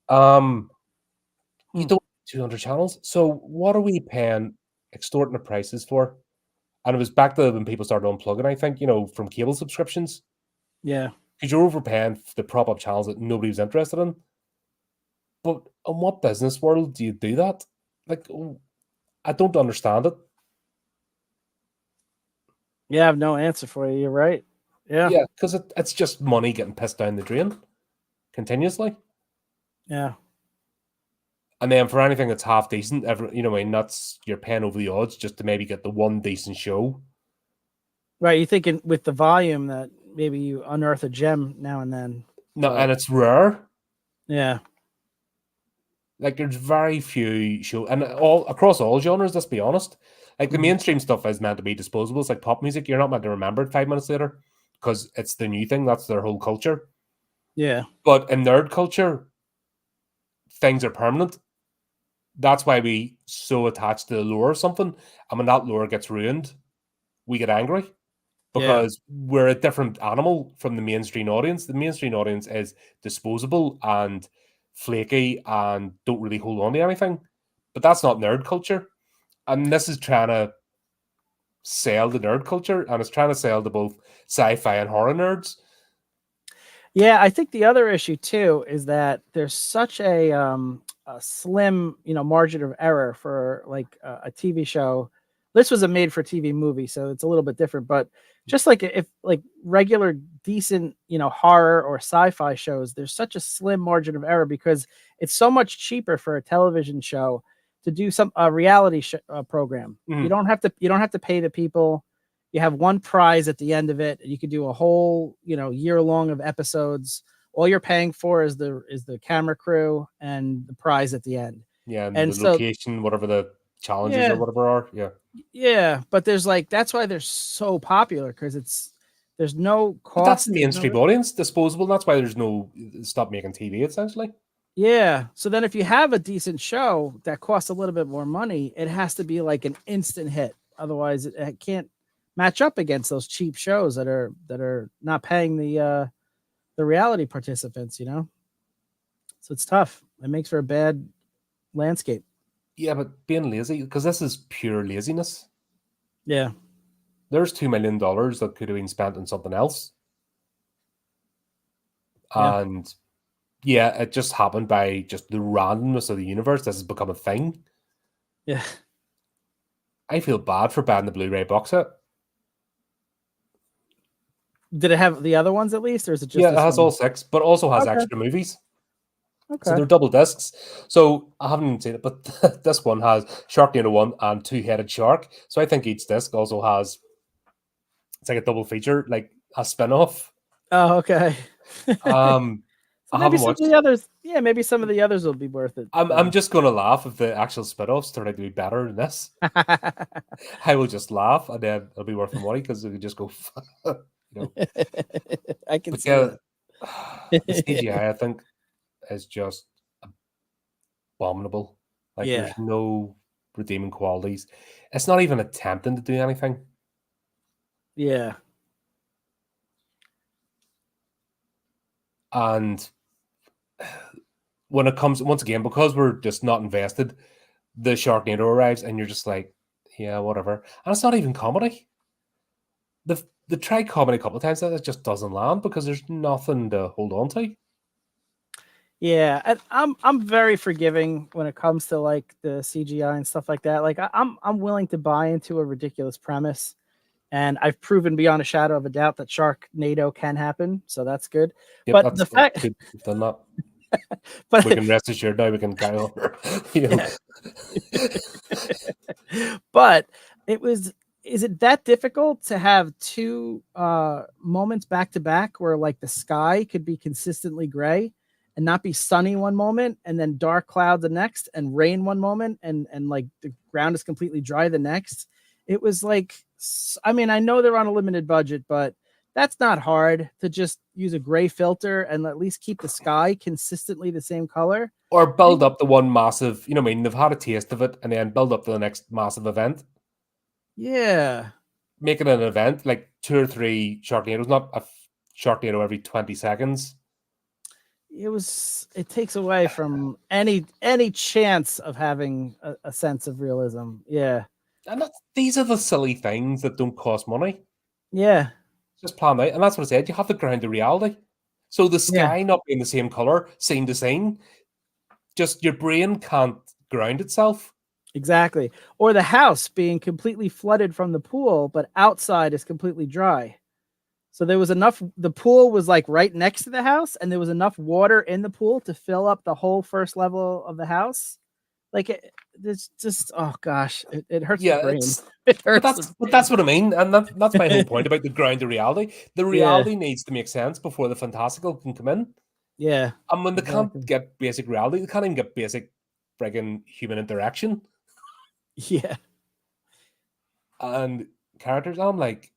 You don't 200 channels. So what are we paying extorting the prices for? And it was back to when people started unplugging, I think, from cable subscriptions. Yeah. Because you're overpaying to prop up channels that nobody was interested in. But in what business world do you do that? Like, I don't understand it. Yeah, I have no answer for you. You're right. Yeah. Yeah, because it's just money getting pissed down the drain continuously. Yeah. And then for anything that's half decent, that's you're paying over the odds just to maybe get the one decent show. Right. You're thinking with the volume that maybe you unearth a gem now and then. No, and it's rare. Yeah. Like there's very few shows, and all across all genres. Let's be honest. Like the mainstream stuff is meant to be disposable. It's like pop music. You're not meant to remember it 5 minutes later because it's the new thing. That's their whole culture. Yeah. But in nerd culture, things are permanent. That's why we so attached to the lore of something. And when that lore gets ruined, we get angry because we're a different animal from the mainstream audience. The mainstream audience is disposable and flaky and don't really hold on to anything. But that's not nerd culture. And this is trying to sell the nerd culture, and it's trying to sell to both sci-fi and horror nerds. Yeah, I think the other issue too is that there's such a slim, margin of error for like a TV show. This was a made-for-TV movie, so it's a little bit different. But just like if like regular decent, horror or sci-fi shows, there's such a slim margin of error because it's so much cheaper for a television show to do a reality program. Mhm. You don't have to pay the people. You have one prize at the end of it. You could do a whole, year long of episodes. All you're paying for is the camera crew and the prize at the end. Yeah, and And the so, location, whatever the challenges yeah, or whatever are. Yeah. yeah, but there's that's why they're so popular because there's no But that's cost. the mainstream audience, disposable. That's why there's no stop making TV, essentially. Yeah. So then if you have a decent show that costs a little bit more money, it has to be like an instant hit. Otherwise it can't match up against those cheap shows that are not paying the reality participants, So it's tough. It makes for a bad landscape. Yeah, but being lazy, because this is pure laziness. Yeah. There's $2 million that could have been spent on something else. Yeah. And yeah, it just happened by just the randomness of the universe. This has become a thing. Yeah. I feel bad for buying the Blu-ray box set. Did it have the other ones at least, or is it just Yeah, it this has one? all 6, but also has Okay. extra movies. Okay. So they're double discs. So I haven't even seen it, but this one has Sharknado 1 and Two-Headed Shark. So I think each disc also has, it's like a double feature, like a spin-off. Oh, okay. I maybe haven't some of watched the others. Yeah, maybe some of the others will be worth it. I'm just going to laugh if the actual spin-offs turn out to be better than this. I will just laugh, and then it'll be worth the money because we can just go, I can But see yeah, that. the CGI, I think, is just abominable. Like, Yeah. there's no redeeming qualities. It's not even attempting to do anything. Yeah. And when it comes, once again, because we're just not invested, the Sharknado arrives, and you're just like, yeah, whatever. And it's not even comedy. They tried comedy a couple of times, and it just doesn't land because there's nothing to hold on to. Yeah, and I'm very forgiving when it comes to like the CGI and stuff like that. Like I'm willing to buy into a ridiculous premise, and I've proven beyond a shadow of a doubt that Sharknado can happen, so that's good. Yep, But that's the fact, good. We've done that. but We can rest assured now. We can carry on. Yeah. But is it that difficult to have two moments back to back where like the sky could be consistently gray and not be sunny one moment and then dark cloud the next and rain one moment and like the ground is completely dry the next? It was like, I mean, I know they're on a limited budget, but that's not hard to just use a gray filter and at least keep the sky consistently the same color. Or build up the one massive, I mean, they've had a taste of it and then build up to the next massive event. Yeah. Make it an event, like 2 or 3 Sharknadoes, not a Sharknado every 20 seconds. It takes away from any chance of having a sense of realism. Yeah. And these are the silly things that don't cost money. Yeah. Just plan out. And that's what I said. You have to ground the reality. So the sky not being the same color, scene to scene, just your brain can't ground itself. Exactly. Or the house being completely flooded from the pool, but outside is completely dry. So there was enough, the pool was like right next to the house, and there was enough water in the pool to fill up the whole first level of the house. Like it's just, oh gosh, it hurts the brain. It hurts. But that's what I mean. And that's my whole point about the ground the reality. The reality needs to make sense before the fantastical can come in. Yeah. And when they can't get basic reality, they can't even get basic friggin' human interaction. Yeah. And characters, I'm like,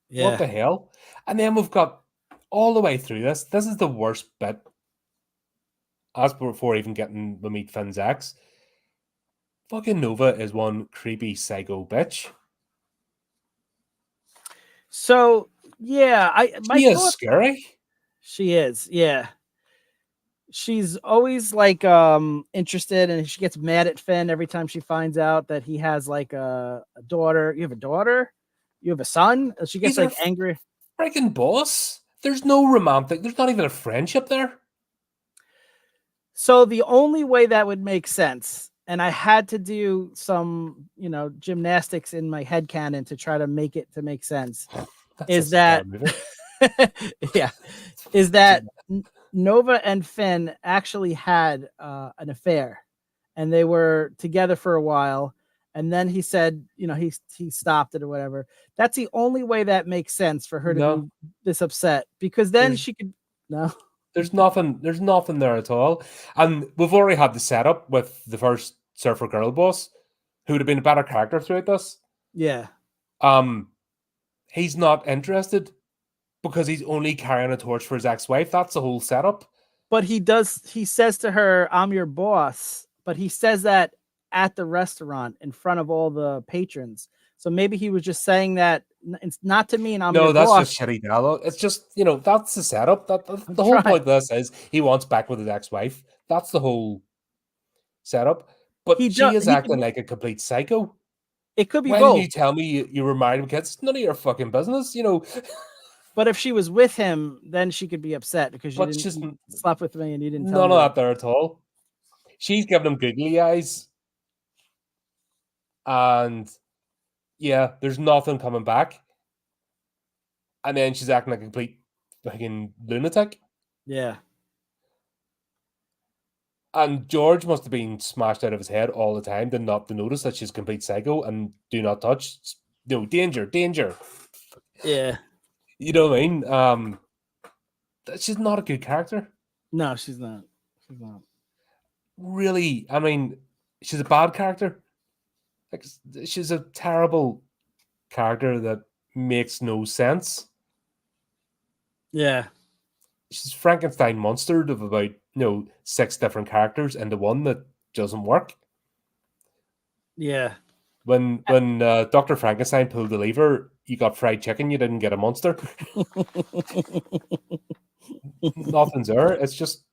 what the hell? And then we've got all the way through this. This is the worst bit. As before even getting the meet Finn's ex. Fucking Nova is one creepy psycho bitch. So yeah, She is scary. She is, yeah. she's always like interested, and she gets mad at Finn every time she finds out that he has like a daughter. You have a daughter? You have a son? She gets He's like angry. Freaking boss. There's no romantic. There's not even a friendship there. So the only way that would make sense, and I had to do some, gymnastics in my head canon to try to make it to make sense, is that yeah, is that Nova and Finn actually had an affair, and they were together for a while, and then he said, he stopped it or whatever. That's the only way that makes sense for her to be this upset, because then she could There's nothing there at all. And we've already had the setup with the first surfer girl boss, who would have been a better character throughout this. Yeah. He's not interested because he's only carrying a torch for his ex-wife. That's the whole setup. But he says to her, "I'm your boss," but he says that at the restaurant in front of all the patrons. So maybe he was just saying that it's not to mean I'm your boss. No, that's just shitty dialogue. It's just, that's the setup. The whole point of this is he wants back with his ex-wife. That's the whole setup. But she is acting like a complete psycho. It could be both. both. Why did you tell me you were married with kids? None of your fucking business, But if she was with him, then she could be upset because you didn't sleep with me and you didn't tell me. None of that there at all. She's giving him googly eyes. And yeah, there's nothing coming back. And then she's acting like a complete fucking lunatic. Yeah. And George must have been smashed out of his head all the time not to notice that she's a complete psycho and do not touch. No, danger. Yeah. You know what I mean? She's not a good character. No, she's not. She's not. Really, I mean, she's a bad character. Like, she's a terrible character that makes no sense. Yeah. She's Frankenstein monstered of about 6 different characters into one that doesn't work. Yeah. When Dr. Frankenstein pulled the lever, you got fried chicken, you didn't get a monster. Nothing's there. It's just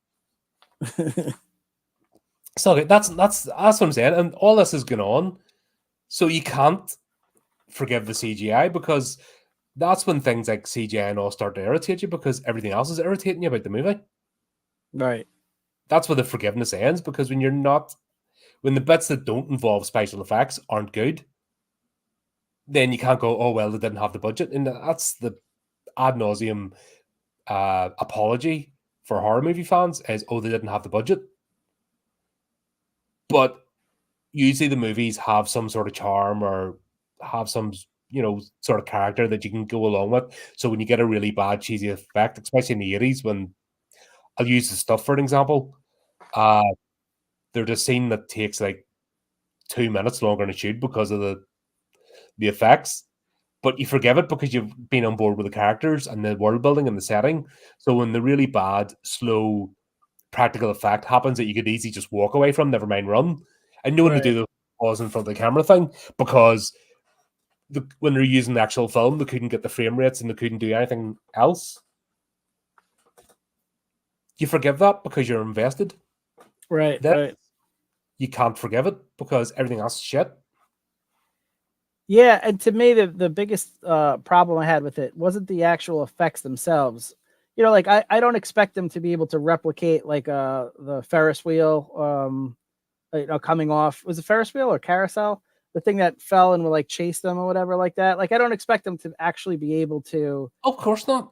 so that's what I'm saying. And all this is going on. So you can't forgive the CGI, because that's when things like CGI and all start to irritate you, because everything else is irritating you about the movie. Right. That's where the forgiveness ends, because when the bits that don't involve special effects aren't good, then you can't go, oh, well, they didn't have the budget. And that's the ad nauseum apology for horror movie fans is, oh, they didn't have the budget. But usually the movies have some sort of charm or have some, sort of character that you can go along with. So when you get a really bad, cheesy effect, especially in the 80s, when I'll use The Stuff for an example, there's a scene that takes like 2 minutes longer than it should because of the effects, but you forgive it because you've been on board with the characters and the world building and the setting. So when the really bad, slow, practical effect happens that you could easily just walk away from, never mind run, and no one would do the pause in front of the camera thing, because when they're using the actual film, they couldn't get the frame rates and they couldn't do anything else. You forgive that because you're invested. Right. You can't forgive it because everything else is shit. Yeah, and to me, the biggest problem I had with it wasn't the actual effects themselves. Like I don't expect them to be able to replicate like the Ferris wheel, coming off. Was it Ferris wheel or carousel? The thing that fell and would like chase them or whatever like that. Like I don't expect them to actually be able to. Of course not.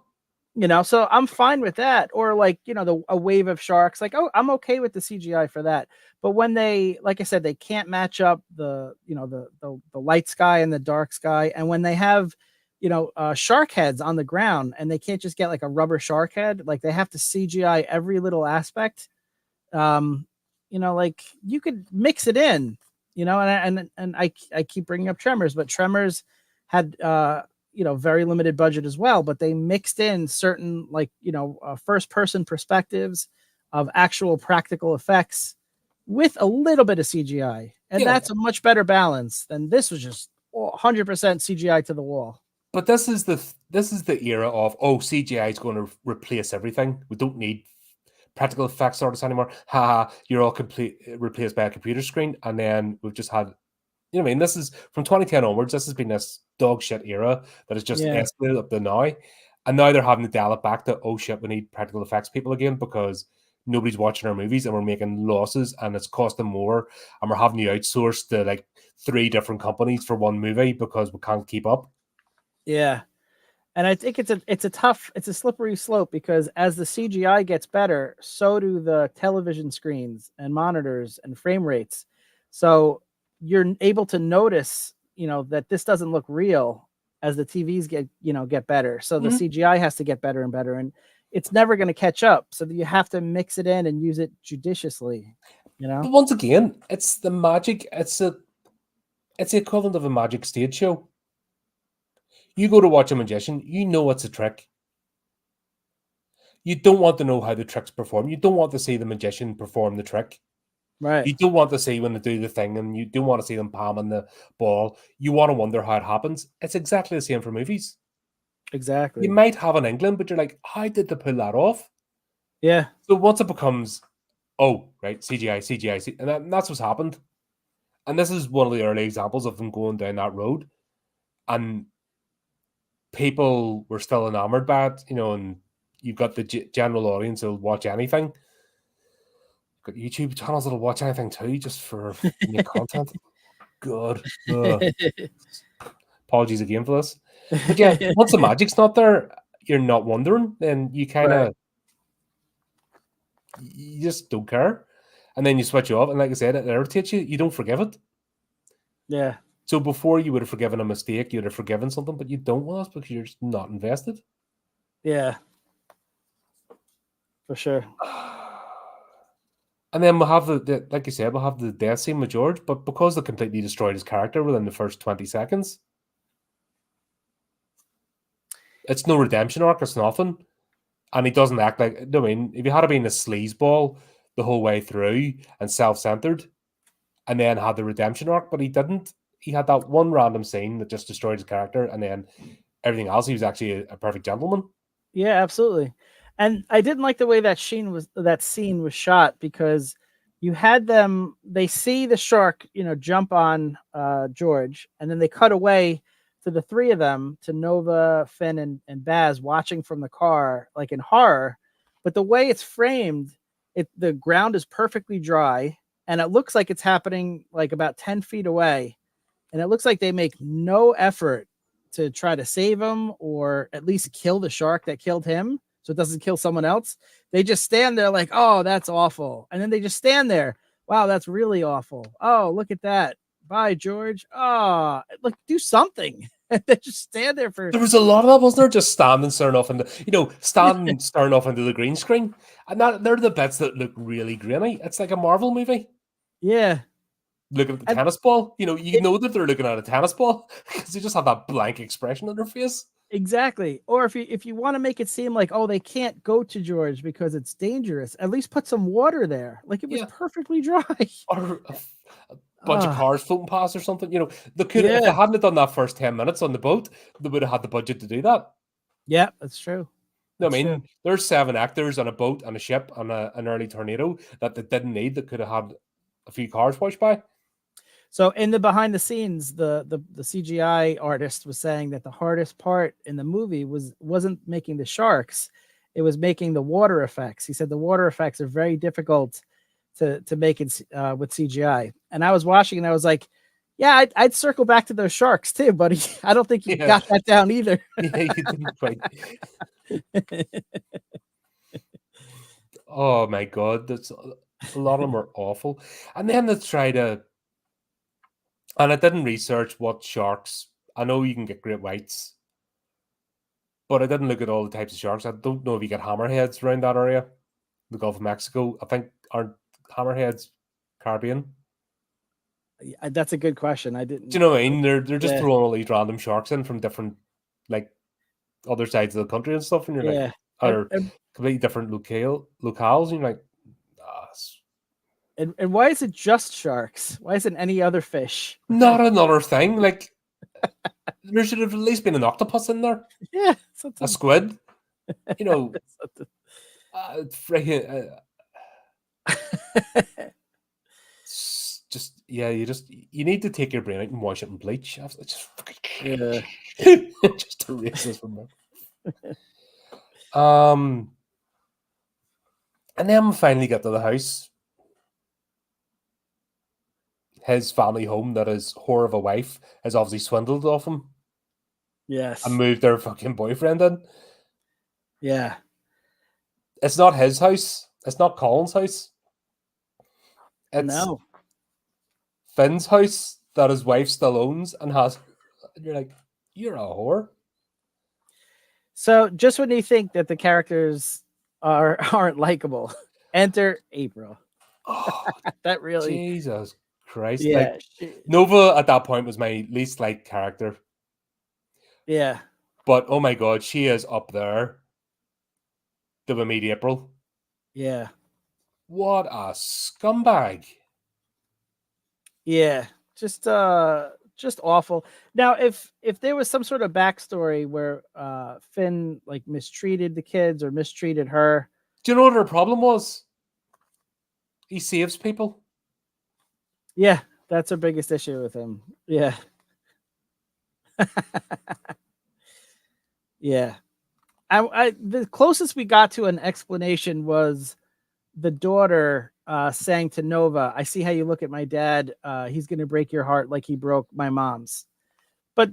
So I'm fine with that. Or like, a wave of sharks, like, oh, I'm okay with the CGI for that. But when they, like I said, they can't match up the light sky and the dark sky. And when they have, shark heads on the ground and they can't just get like a rubber shark head, like they have to CGI every little aspect. Like you could mix it in, and I keep bringing up Tremors, but Tremors had, very limited budget as well, but they mixed in certain first person perspectives of actual practical effects with a little bit of CGI. And that's a much better balance than this was just 100% CGI to the wall. But this is the era of, CGI is going to replace everything. We don't need practical effects artists anymore. Haha, you're all replaced by a computer screen. And then we've just had, you know what I mean? This is from 2010 onwards. This has been this dog shit era that has just Yeah. escalated up to now. And now they're having to dial it back to, oh shit, we need practical effects people again because nobody's watching our movies and we're making losses and it's costing more. And we're having to outsource to like 3 different companies for one movie because we can't keep up. Yeah. And I think it's a slippery slope because as the CGI gets better, so do the television screens and monitors and frame rates. So you're able to notice, that this doesn't look real as the TVs get better. So the CGI has to get better and better, and it's never going to catch up. So you have to mix it in and use it judiciously. But once again, it's the magic. It's the equivalent of a magic stage show. You go to watch a magician, you know it's a trick. You don't want to know how the tricks perform. You don't want to see the magician perform the trick. Right. You don't want to see when they do the thing, and you don't want to see them palming the ball. You want to wonder how it happens. It's exactly the same for movies. Exactly. You might have an inkling, but you're like, how did they pull that off? Yeah. So once it becomes, oh, right, CGI, and that's what's happened. And this is one of the early examples of them going down that road. And people were still enamored by it, and you've got the general audience who'll watch anything. Got YouTube channels that'll watch anything too, just for new content. Good. Apologies again for this. But yeah, once the magic's not there, you're not wondering, then you kind of you just don't care. And then you switch off, and like I said, it irritates you. You don't forgive it. Yeah. So before you would have forgiven a mistake, you'd have forgiven something, but you don't want us because you're just not invested. Yeah. For sure. And then we'll have the like you said, we'll have the death scene with George, but because they completely destroyed his character within the first 20 seconds, it's no redemption arc, it's nothing. And he doesn't act like, I mean, if he had been a sleazeball the whole way through and self-centered, and then had the redemption arc, but he didn't. He had that one random scene that just destroyed his character, and then everything else, he was actually a perfect gentleman. Yeah, absolutely. And I didn't like the way that scene was shot because you had them. They see the shark, jump on George, and then they cut away to the 3 of them, to Nova, Finn, and Baz watching from the car, like in horror. But the way it's framed, the ground is perfectly dry, and it looks like it's happening like about 10 feet away. And it looks like they make no effort to try to save him or at least kill the shark that killed him so it doesn't kill someone else. They just stand there like, oh, that's awful. And then they just stand there. Wow, that's really awful. Oh, look at that. Bye, George. Oh, look, do something. They just stand there for... There was a lot of that, wasn't there? Just standing staring off staring off into the green screen. And they're the bits that look really grainy. It's like a Marvel movie. Yeah. Looking at the tennis ball, you know that they're looking at a tennis ball because they just have that blank expression on their face. Exactly. Or if you want to make it seem like, oh, they can't go to George because it's dangerous, at least put some water there. Like it was perfectly dry. Or a bunch of cars floating past or something. They could if they hadn't done that first 10 minutes on the boat, they would have had the budget to do that. Yeah, that's true. No, I mean, there's 7 actors on a boat and a ship and an early tornado that they didn't need, that could have had a few cars washed by. So in the behind the scenes, the CGI artist was saying that the hardest part in the movie wasn't making the sharks, it was making the water effects. He said the water effects are very difficult to make it with CGI. And I was watching and I was like, yeah, I'd circle back to those sharks too, buddy. I don't think you got that down either. Yeah, you didn't quite. Oh my God, that's a lot of them are awful. And then they try to. And I didn't research what sharks. I know you can get great whites, but I didn't look at all the types of sharks. I don't know if you get hammerheads around that area, the Gulf of Mexico. I think aren't hammerheads Caribbean? That's a good question. I didn't. Do you know what I mean? They're just throwing all these random sharks in from different, like, other sides of the country and stuff, and you're like, or completely different locales, and you're like, And why is it just sharks? Why isn't any other fish? Not another thing. Like, there should have at least been an octopus in there. Yeah. A squid. Just you need to take your brain out and wash it in bleach. Just Yeah. just erase this from there. And then we finally get to the house. His family home, that is whore of a wife, has obviously swindled off him Yes. and moved their fucking boyfriend in. Yeah. It's not his house. It's not Colin's house. It's No. Finn's house that his wife still owns and has. And you're like, you're a whore. So just when you think that the characters aren't likable, enter April. Oh, That really, Jesus Christ. yeah, Like, Nova at that point was my least liked character. yeah, But oh my god, she is up there to meet April. yeah, What a scumbag. yeah. Just awful. Now, if there was some sort of backstory where Finn like mistreated the kids or mistreated her, Do you know what her problem was? He saves people. yeah, that's her biggest issue with him. Yeah. Yeah. I the closest we got to an explanation was the daughter saying to Nova, "I see how you look at my dad. He's going to break your heart like he broke my mom's." But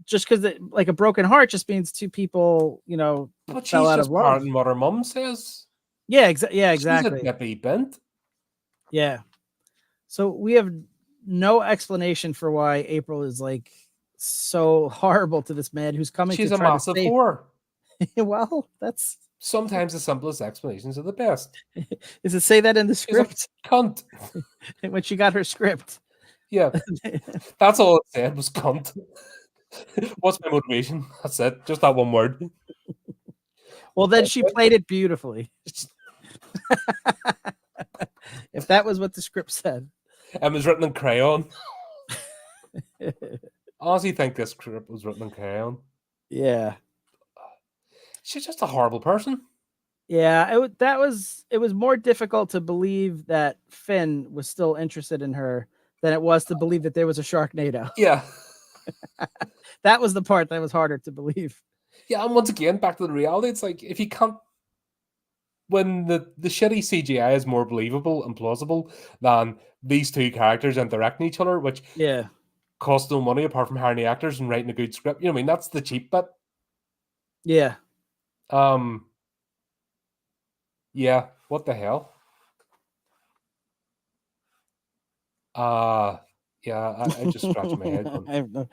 just because like a broken heart just means two people, But she's fell out just of love. parroting what her mum says. Yeah, exactly. She's a nippy bent. Yeah. So we have no explanation for why April is like so horrible to this man who's coming She's to a try massive to save. whore. Well, that's Sometimes the simplest explanations are the best. is it say that in the She's a script cunt. when she got her script? Yeah. That's all it said was cunt. What's my motivation? That's it. Just that one word. Well, then she played it beautifully. If that was what the script said. It was written in crayon. I honestly think this script was written in crayon. Yeah. She's just a horrible person. Yeah, it was more difficult to believe that Finn was still interested in her than it was to believe that there was a Sharknado. Yeah. That was the part that was harder to believe. Yeah, and once again, back to the reality, it's like if you can't, when the shitty CGI is more believable and plausible than these two characters interacting each other, which Yeah. costs no money apart from hiring the actors and writing a good script. You know what I mean? That's the cheap bit. Yeah. Yeah, what the hell? Yeah, I just scratched my head. I have no,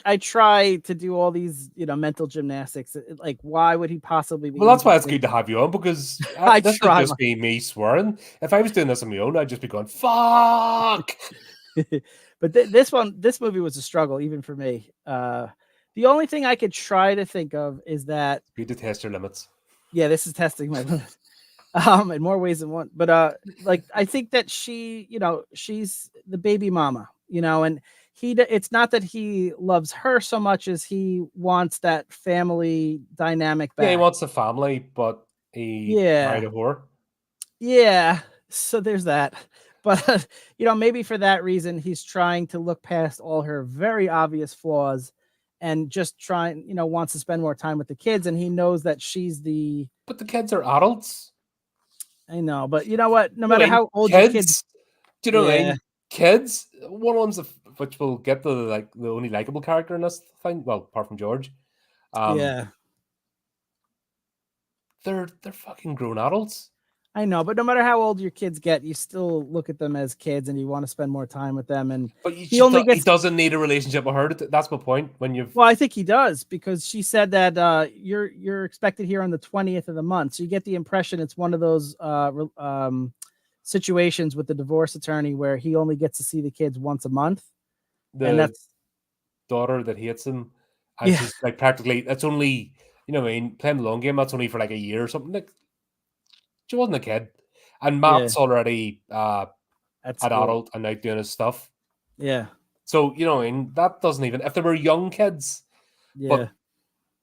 I try to do all these, mental gymnastics. Like, why would he possibly be? Well, that's why it's interested? good to have you on, because I this try would just be me swearing. If I was doing this on my own, I'd just be going, fuck! But this movie was a struggle, even for me. The only thing I could try to think of is that Good to test your limits. yeah, this is testing my limits. In more ways than one. But like I think that she, she's the baby mama, and it's not that he loves her so much as he wants that family dynamic back. Yeah, he wants a family, but he married a whore. Yeah, so there's that. But maybe for that reason, he's trying to look past all her very obvious flaws and just wants to spend more time with the kids. And he knows that she's the. But the kids are adults. I know, but you know what? No matter how old kids, your kids, do you know what I mean? Kids, one of them's which will get the only likable character in this thing. Well, apart from George, yeah, they're fucking grown adults. I know, but no matter how old your kids get, you still look at them as kids, and you want to spend more time with them. And but he doesn't need a relationship with her. That's my point. Well, I think he does, because she said that you're expected here on the 20th of the month, so you get the impression it's one of those situations with the divorce attorney where he only gets to see the kids once a month. And that's daughter that hates him, and she's like practically that's only playing the long game. That's only for like a year or something. Like, she wasn't a kid, and Matt's already an adult and out doing his stuff. Yeah. So that doesn't even if they were young kids. Yeah. But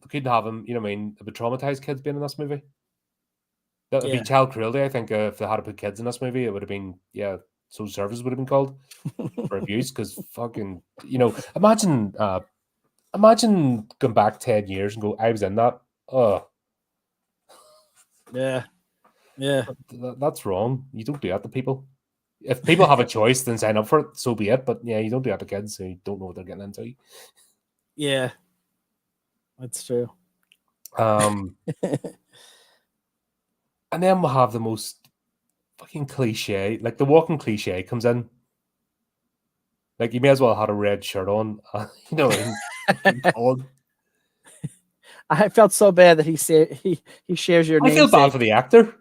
they couldn't have him. A bit traumatized kids being in this movie. That would be Yeah. child cruelty. I think if they had to put kids in this movie, it would have been social services would have been called for abuse because fucking imagine imagine going back 10 years and go I was in that. Oh, Yeah. Yeah. that's wrong. You don't do that to people. If people have a choice, then sign up for it. So be it. But yeah, you don't do that to kids who don't know what they're getting into. Yeah. That's true. And then we'll have the most fucking cliche, like the walking cliche comes in. Like you may as well have had a red shirt on. You know what I mean? Colin. I felt so bad that he shares your name. I feel bad for the actor.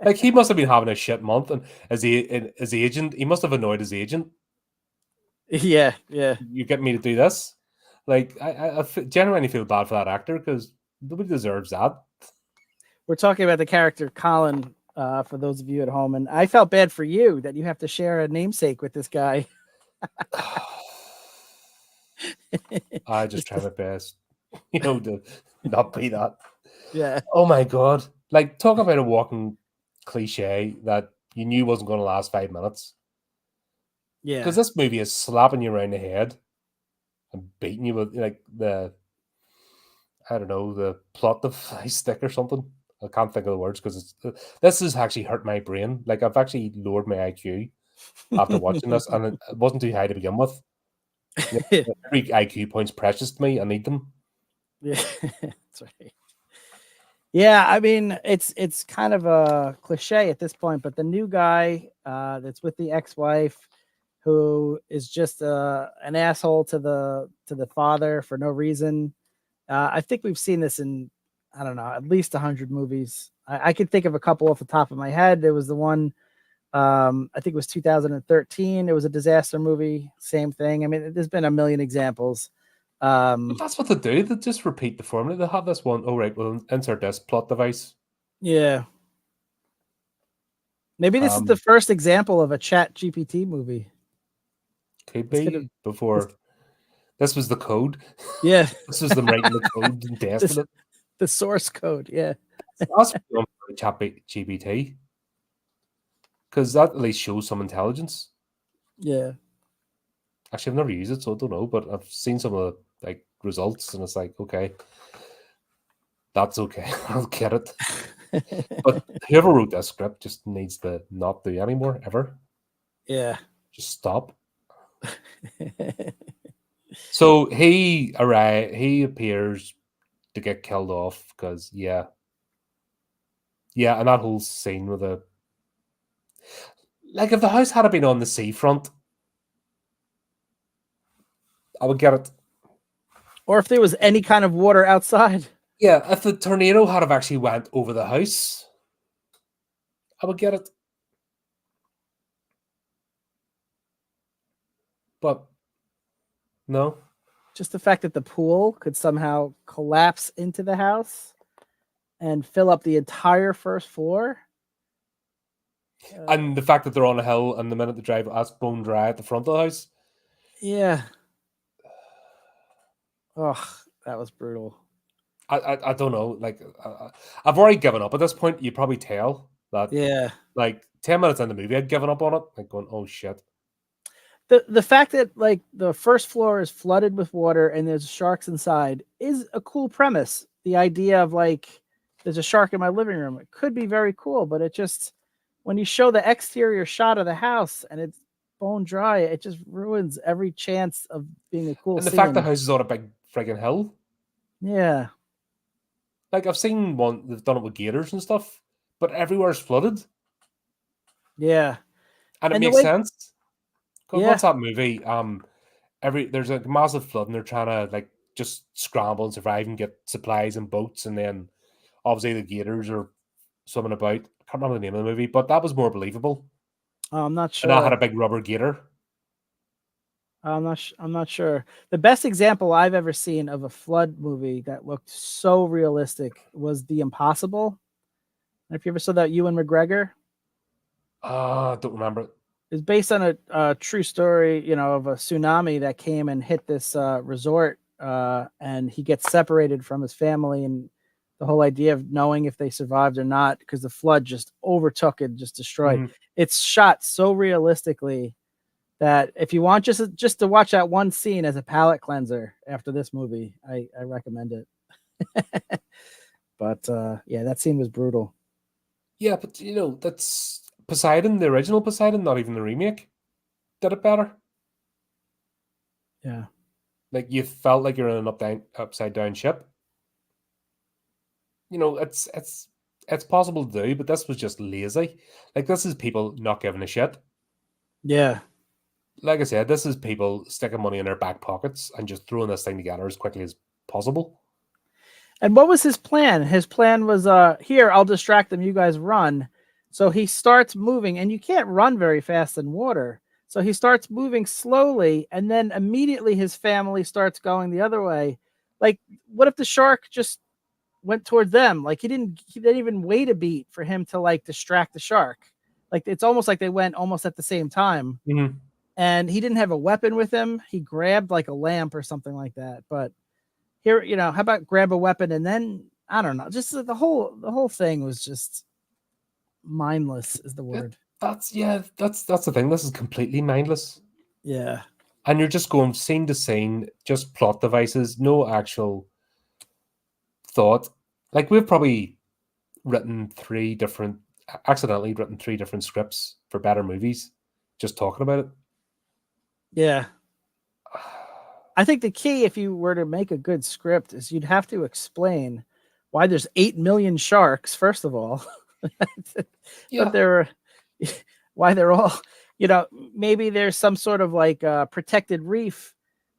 Like he must have been having a shit month, and as agent, he must have annoyed his agent. Yeah, yeah. You get me to do this? Like I genuinely feel bad for that actor because nobody deserves that. We're talking about the character Colin, for those of you at home, and I felt bad for you that you have to share a namesake with this guy. I just try my best, to not be that. Yeah. Oh my god! Like talk about a walking cliche that you knew wasn't going to last 5 minutes. Yeah. Because this movie is slapping you around the head and beating you with like the plot device stick or something. I can't think of the words because this has actually hurt my brain. Like I've actually lowered my IQ after watching this, and it wasn't too high to begin with. Every IQ point's precious to me. I need them. Yeah, that's right. Yeah, I mean it's kind of a cliche at this point, but the new guy that's with the ex-wife, who is just an asshole to the father for no reason. I think we've seen this in, I don't know, at least 100 movies. I could think of a couple off the top of my head. There was the one, I think it was 2013. It was a disaster movie. Same thing. I mean, there's been a million examples. But that's what they do. They just repeat the formula. They have this one. Oh, right. Well, insert this plot device. Yeah. Maybe this is the first example of a Chat GPT movie. Could be before. This was the code. Yeah. This was them writing the code and testing it. The source code. Yeah. That's Chat GPT. Because that at least shows some intelligence. Yeah. Actually, I've never used it, so I don't know. But I've seen some of the results, and it's like, okay, that's okay. I'll get it. But whoever wrote that script just needs to not do anymore ever. Yeah. Just stop. So he appears to get killed off because and that whole scene with if the house had been on the seafront, I would get it. Or if there was any kind of water outside. Yeah, if the tornado had have actually went over the house, I would get it. But no. Just the fact that the pool could somehow collapse into the house and fill up the entire first floor. And the fact that they're on a hill and the minute they drive, that's bone dry at the front of the house. Yeah. Oh, that was brutal. I don't know. I've already given up at this point. You probably tell that. Yeah. 10 minutes in the movie, I'd given up on it. Like going, oh shit. The fact that the first floor is flooded with water and there's sharks inside is a cool premise. The idea of there's a shark in my living room. It could be very cool, but it just, when you show the exterior shot of the house and it's bone dry, it just ruins every chance of being a cool And the scene. fact the house is on a big friggin' hill. Yeah. I've seen one, they've done it with gators and stuff, but everywhere's flooded. Yeah. And it makes sense. Because Yeah. what's that movie? There's a massive flood and they're trying to just scramble and survive and get supplies and boats, and then obviously the gators are swimming about. I can't remember the name of the movie, but that was more believable. Oh, I'm not sure. And I had a big rubber gator. I'm not sure. The best example I've ever seen of a flood movie that looked so realistic was The Impossible. If you ever saw that, Ewan McGregor. I don't remember it. It's based on a true story, of a tsunami that came and hit this resort, and he gets separated from his family and The whole idea of knowing if they survived or not, because the flood just overtook it, just destroyed. Mhm. It's shot so realistically that if you want just to watch that one scene as a palate cleanser after this movie, I recommend it. But yeah, that scene was brutal. Yeah, but that's Poseidon, the original Poseidon, not even the remake, did it better. Yeah. Like you felt like you're in an upside down ship. It's possible to do, but this was just lazy. Like this is people not giving a shit. Yeah. Like I said, this is people sticking money in their back pockets and just throwing this thing together as quickly as possible. And what was his plan? His plan was, here, I'll distract them. You guys run. So he starts moving, and you can't run very fast in water. So he starts moving slowly, and then immediately his family starts going the other way. Like, what if the shark just went towards them? Like he didn't even wait a beat for him to like distract the shark. Like it's almost like they went almost at the same time. Mm-hmm. And he didn't have a weapon with him. He grabbed like a lamp or something like that. But here, how about grab a weapon and then I don't know. Just the whole thing was just mindless is the word. That's the thing. This is completely mindless. Yeah. And you're just going scene to scene, just plot devices, no actual thought. Like we've probably accidentally written three different scripts for better movies, just talking about it. Yeah. I think the key, if you were to make a good script, is you'd have to explain why there's 8 million sharks, first of all. Yeah. But why they're all, maybe there's some sort of like protected reef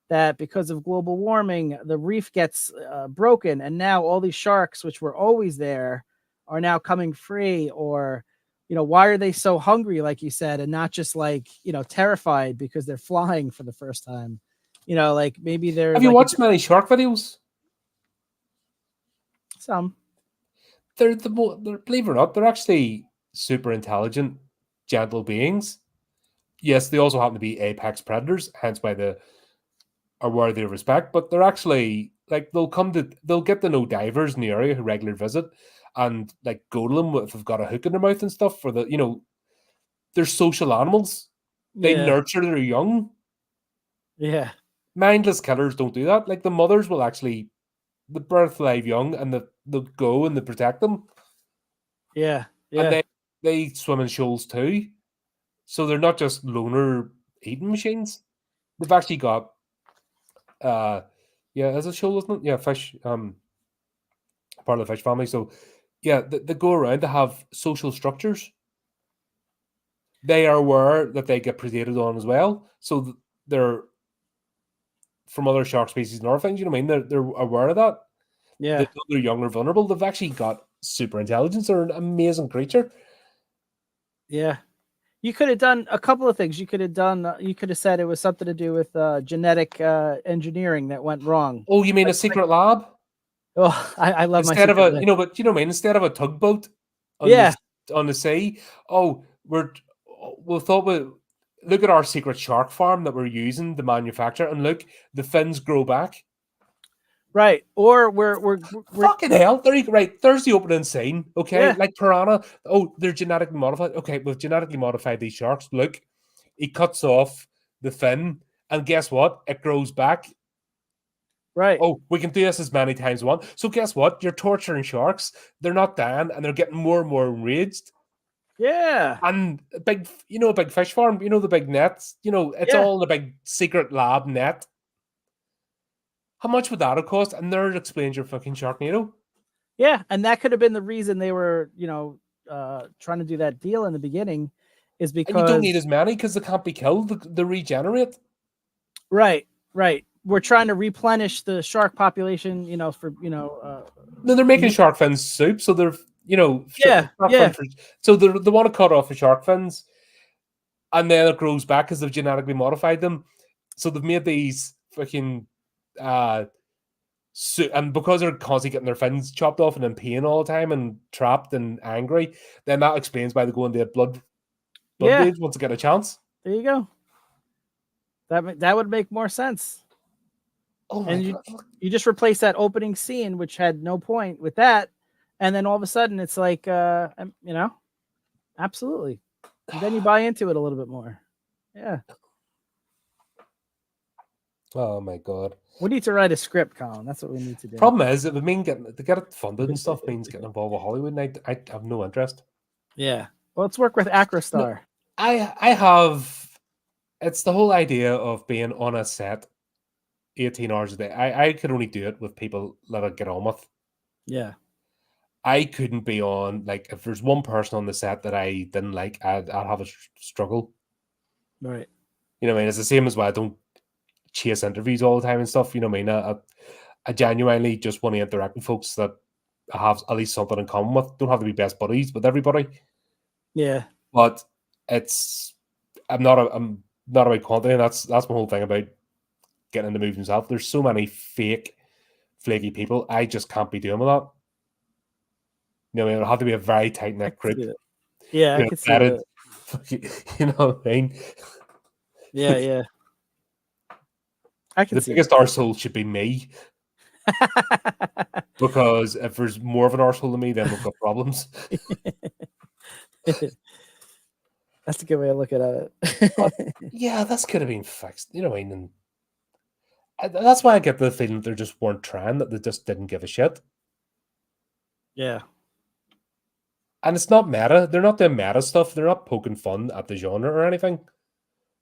that because of global warming, the reef gets broken. And now all these sharks, which were always there, are now coming free. Or, why are they so hungry, like you said, and not just like, terrified because they're flying for the first time? Like maybe they're. Have you watched many shark videos? Some. They're believe it or not, they're actually super intelligent, gentle beings. Yes, they also happen to be apex predators, hence why they are worthy of respect. But they're actually like they'll get to know divers in the area who regularly visit, and like go to them if they've got a hook in their mouth and stuff. They're social animals. They nurture their young. Yeah. Mindless killers don't do that. Like the mothers will actually the birth live young, and they'll go and they protect them. Yeah. And they swim in shoals too. So they're not just loner eating machines. They've actually got as a shoal, isn't it? Yeah, fish, part of the fish family. So yeah, they go around to have social structures. They are aware that they get predated on as well. So they're from other shark species and other things, you know what I mean? They're aware of that. Yeah. They're young or vulnerable. They've actually got super intelligence. They're an amazing creature. Yeah. You could have done a couple of things. You could have said it was something to do with genetic engineering that went wrong. Oh, you mean a secret lab? Oh, I love instead of my but what I mean? Instead of a tugboat on the sea, look at our secret shark farm that we're using to manufacture, and look, the fins grow back. Right. Or we're fucking hell. There's the opening scene. Okay. Yeah. Like piranha. Oh, they're genetically modified. Okay, we've genetically modified these sharks. Look, he cuts off the fin, and guess what? It grows back. Right. Oh, we can do this as many times as we want. So guess what? You're torturing sharks. They're not dying, and they're getting more and more enraged. Yeah. And a big fish farm, the big nets, it's all in a big secret lab net. How much would that have cost? And there it explains your fucking Sharknado. Yeah, and that could have been the reason they were, trying to do that deal in the beginning, is because and you don't need as many because they can't be killed. They regenerate. Right. We're trying to replenish the shark population, for No, they're making shark fins soup, so they're So they want to cut off the shark fins, and then it grows back because they've genetically modified them. So they've made these fucking and because they're constantly getting their fins chopped off and in pain all the time and trapped and angry, then that explains why they go into a blood rage once they get a chance. There you go. That would make more sense. Oh my And god! you just replace that opening scene, which had no point, with that, and then all of a sudden it's like, absolutely. And then you buy into it a little bit more. Yeah. Oh my god! We need to write a script, Colin. That's what we need to do. Problem is, it would mean getting to get it funded and stuff means getting involved with Hollywood, and I have no interest. Yeah. Well, let's work with Acrostar. I have. It's the whole idea of being on a set 18 hours a day. I could only do it with people that I get on with. Yeah. I couldn't be on, like, if there's one person on the set that I didn't like, I'd have a struggle. Right. You know what I mean? It's the same as why I don't chase interviews all the time and stuff. You know what I mean? I genuinely just want to interact with folks that I have at least something in common with. Don't have to be best buddies with everybody. Yeah. But I'm not about quantity, and that's my whole thing about getting into movies myself. There's so many fake, flaky people. I just can't be doing with that. You know, it'll have to be a very tight knit group. Yeah, I could see that. You know what I mean? Yeah, yeah. I can The see biggest arsehole should be me. Because if there's more of an arsehole than me, then we've got problems. That's a good way of looking at it. Yeah, that's could have been fixed. You know what I mean? And that's why I get the feeling that they just weren't trying, that they just didn't give a shit. Yeah. And it's not meta. They're not doing meta stuff. They're not poking fun at the genre or anything.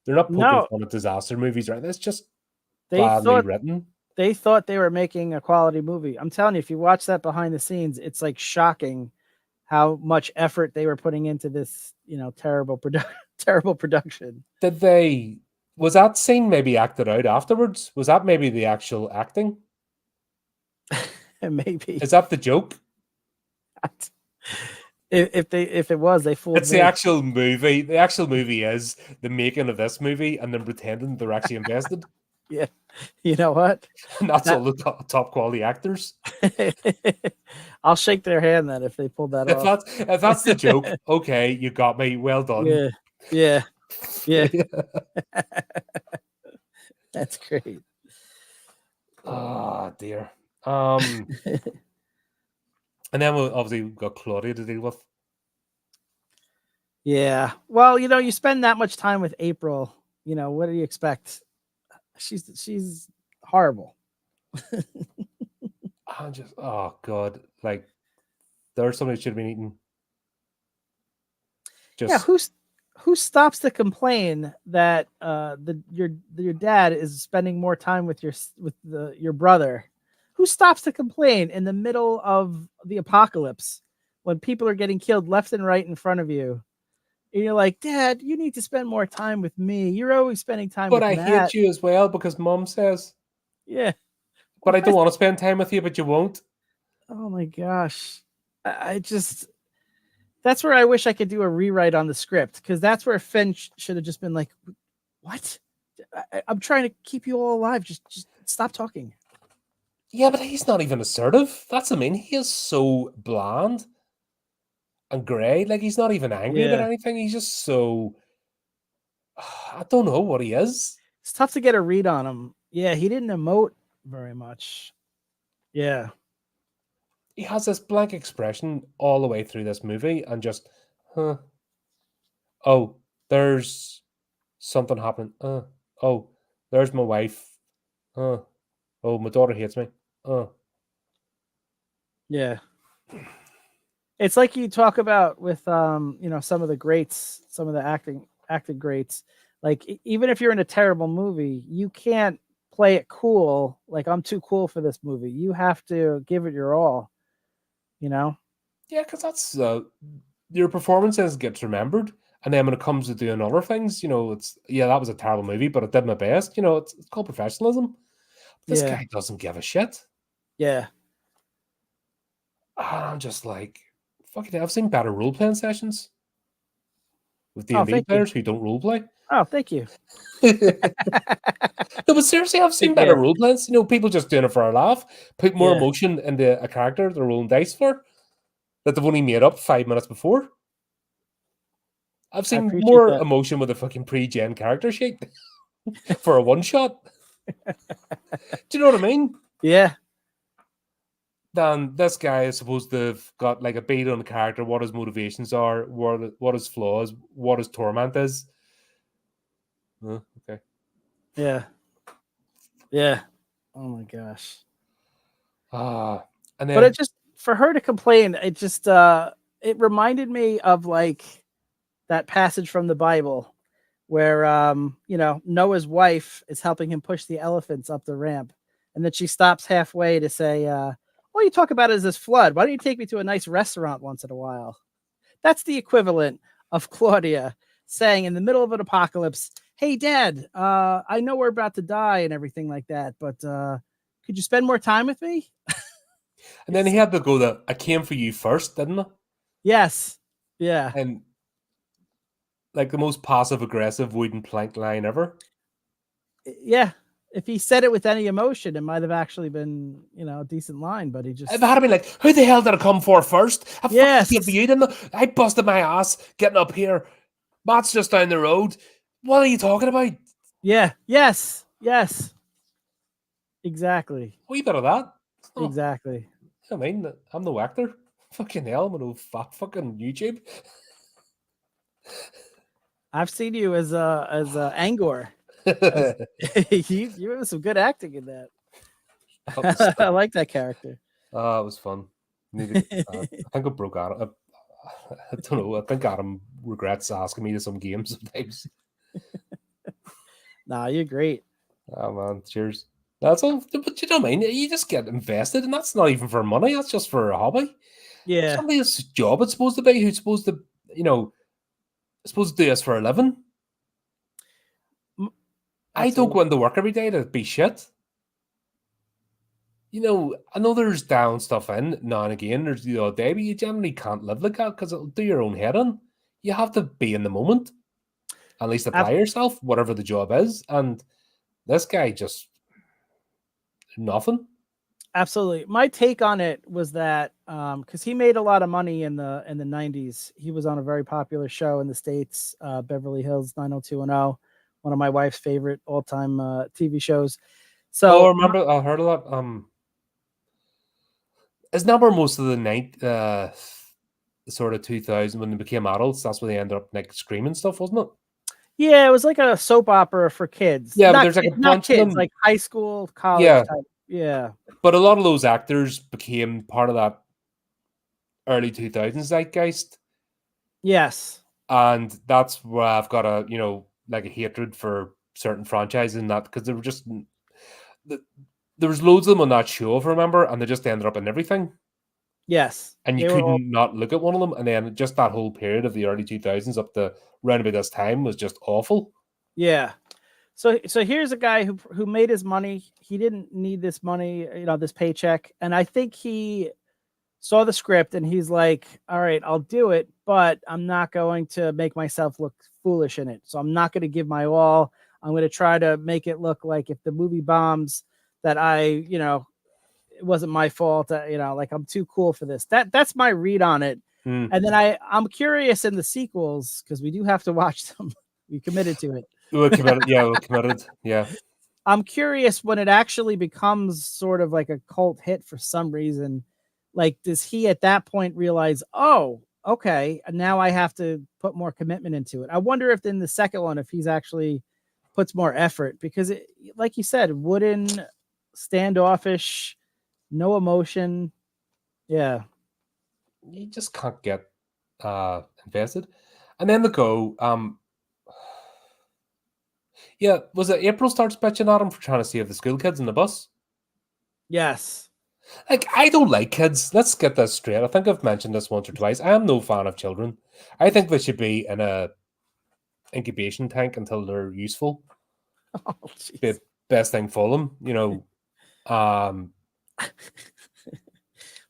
They're not poking fun at disaster movies or anything. It's just badly written. They thought they were making a quality movie. I'm telling you, if you watch that behind the scenes, it's like shocking how much effort they were putting into this, terrible production. Was that scene maybe acted out afterwards? Was that maybe the actual acting? Maybe. Is that the joke? If it was, they fooled me. It's the actual movie. The actual movie is the making of this movie and then pretending they're actually invested. Yeah. You know what? And that's all the top quality actors. I'll shake their hand then if they pulled that off. If that's the joke, okay, you got me. Well done. Yeah. That's great. Oh dear. And then we've got Claudia to deal with. Yeah. Well, you spend that much time with April. What do you expect? She's horrible. Oh god, like there's somebody should have been eaten. Who stops to complain that your dad is spending more time with your brother? Who stops to complain in the middle of the apocalypse when people are getting killed left and right in front of you? And you're like, Dad, you need to spend more time with me. You're always spending time with Matt. But I hate you as well because Mom says. Yeah. But I don't want to spend time with you, but you won't. Oh my gosh. That's where I wish I could do a rewrite on the script, because that's where Finn should have just been like, what? I'm trying to keep you all alive. Just stop talking. Yeah, but he's not even assertive. That's what I mean. He is so bland and grey. Like, he's not even angry about anything. He's just so... I don't know what he is. It's tough to get a read on him. Yeah, he didn't emote very much. Yeah. He has this blank expression all the way through this movie and just, oh, there's something happening. Oh, there's my wife. Oh, my daughter hates me. Yeah. It's like you talk about with some of the greats, some of the acting greats. Like, even if you're in a terrible movie, you can't play it cool. Like, I'm too cool for this movie. You have to give it your all. Yeah, because that's your performances gets remembered, and then when it comes to doing other things, it's that was a terrible movie, but I did my best. It's called professionalism. This guy doesn't give a shit. Yeah. And I'm just like, fucking, I've seen better role playing sessions with D&D players who don't role play. Oh, thank you. No, but seriously, I've seen better role plays. People just doing it for a laugh, put more emotion into a character they're rolling dice for that they've only made up 5 minutes before. I've seen more emotion with a fucking pre-gen character sheet for a one shot. Do you know what I mean? Yeah. Then this guy is supposed to have got like a beat on the character, what his motivations are, what his flaws, what his torment is. Okay. Yeah. Yeah. Oh my gosh. And But then it just, for her to complain, it just it reminded me of like that passage from the Bible where you know, Noah's wife is helping him push the elephants up the ramp, and then she stops halfway to say, all you talk about is this flood. Why don't you take me to a nice restaurant once in a while? That's the equivalent of Claudia saying in the middle of an apocalypse, hey Dad, I know we're about to die and everything like that, but could you spend more time with me? and then he had to go that I came for you first, didn't I? Yes. Yeah. And like the most passive aggressive wooden plank line ever. Yeah. If he said it with any emotion, it might have actually been, you know, a decent line, but he just. If I had been like, who the hell did I come for first? I Yes. fucking came for you, didn't I? I busted my ass getting up here. Matt's just down the road. What are you talking about? Yeah. Yes. Yes. Exactly. A wee bit of that. Oh, Exactly. I mean, I'm no actor. Fucking hell, I'm no fat fucking YouTube. I've seen you as Angor. You have some good acting in that. I like that character. It was fun. I think I broke Adam. I don't know. I think Adam regrets asking me to some games sometimes. Nah, you're great. Oh man, cheers. That's all. But you know what I mean? You just get invested, and that's not even for money. That's just for a hobby. Yeah. Somebody's job it's supposed to be who's supposed to, you know, supposed to do this for a living. I don't go into work every day to be shit. You know, I know there's down stuff in now and again. There's the odd day, but you generally can't live like that because it'll do your own head in. You have to be in the moment. At least apply yourself, whatever the job is. And this guy just nothing. Absolutely. My take on it was that because he made a lot of money in the 90s. He was on a very popular show in the States, Beverly Hills 90210, one of my wife's favorite all-time TV shows. So I remember I heard a lot. Isn't that where most of the night sort of 2000 when they became adults, that's when they ended up like screaming stuff, wasn't it? Yeah, it was like a soap opera for kids. Yeah, not but there's like a bunch of them, like high school, college yeah. type. Yeah. But a lot of those actors became part of that early 2000s zeitgeist. Yes. And that's where I've got a, you know, like a hatred for certain franchises and that, because they were just, there was loads of them on that show, if I remember, and they just ended up in everything. Yes. And you couldn't not look at one of them. And then just that whole period of the early 2000s up to around about this time was just awful. Yeah. So here's a guy who made his money. He didn't need this money, you know, this paycheck. And I think he saw the script and he's like, all right, I'll do it, but I'm not going to make myself look foolish in it. So I'm not going to give my all. I'm going to try to make it look like if the movie bombs that you know, it wasn't my fault, you know, like I'm too cool for this. That's my read on it. And then I'm curious in the sequels, because we do have to watch them. We committed to it. We're committed. Yeah. I'm curious when it actually becomes sort of like a cult hit for some reason. Like, does he at that point realize, oh, okay, now I have to put more commitment into it? I wonder if in the second one, if he's actually puts more effort, because it, like you said, wooden, standoffish, no emotion. Yeah. You just can't get invested. And then the go, yeah, was it April starts bitching at him for trying to save the school kids in the bus? Yes. Like, I don't like kids. Let's get this straight. I think I've mentioned this once or twice. I am no fan of children. I think they should be in a incubation tank until they're useful. Oh, the best thing for them, you know.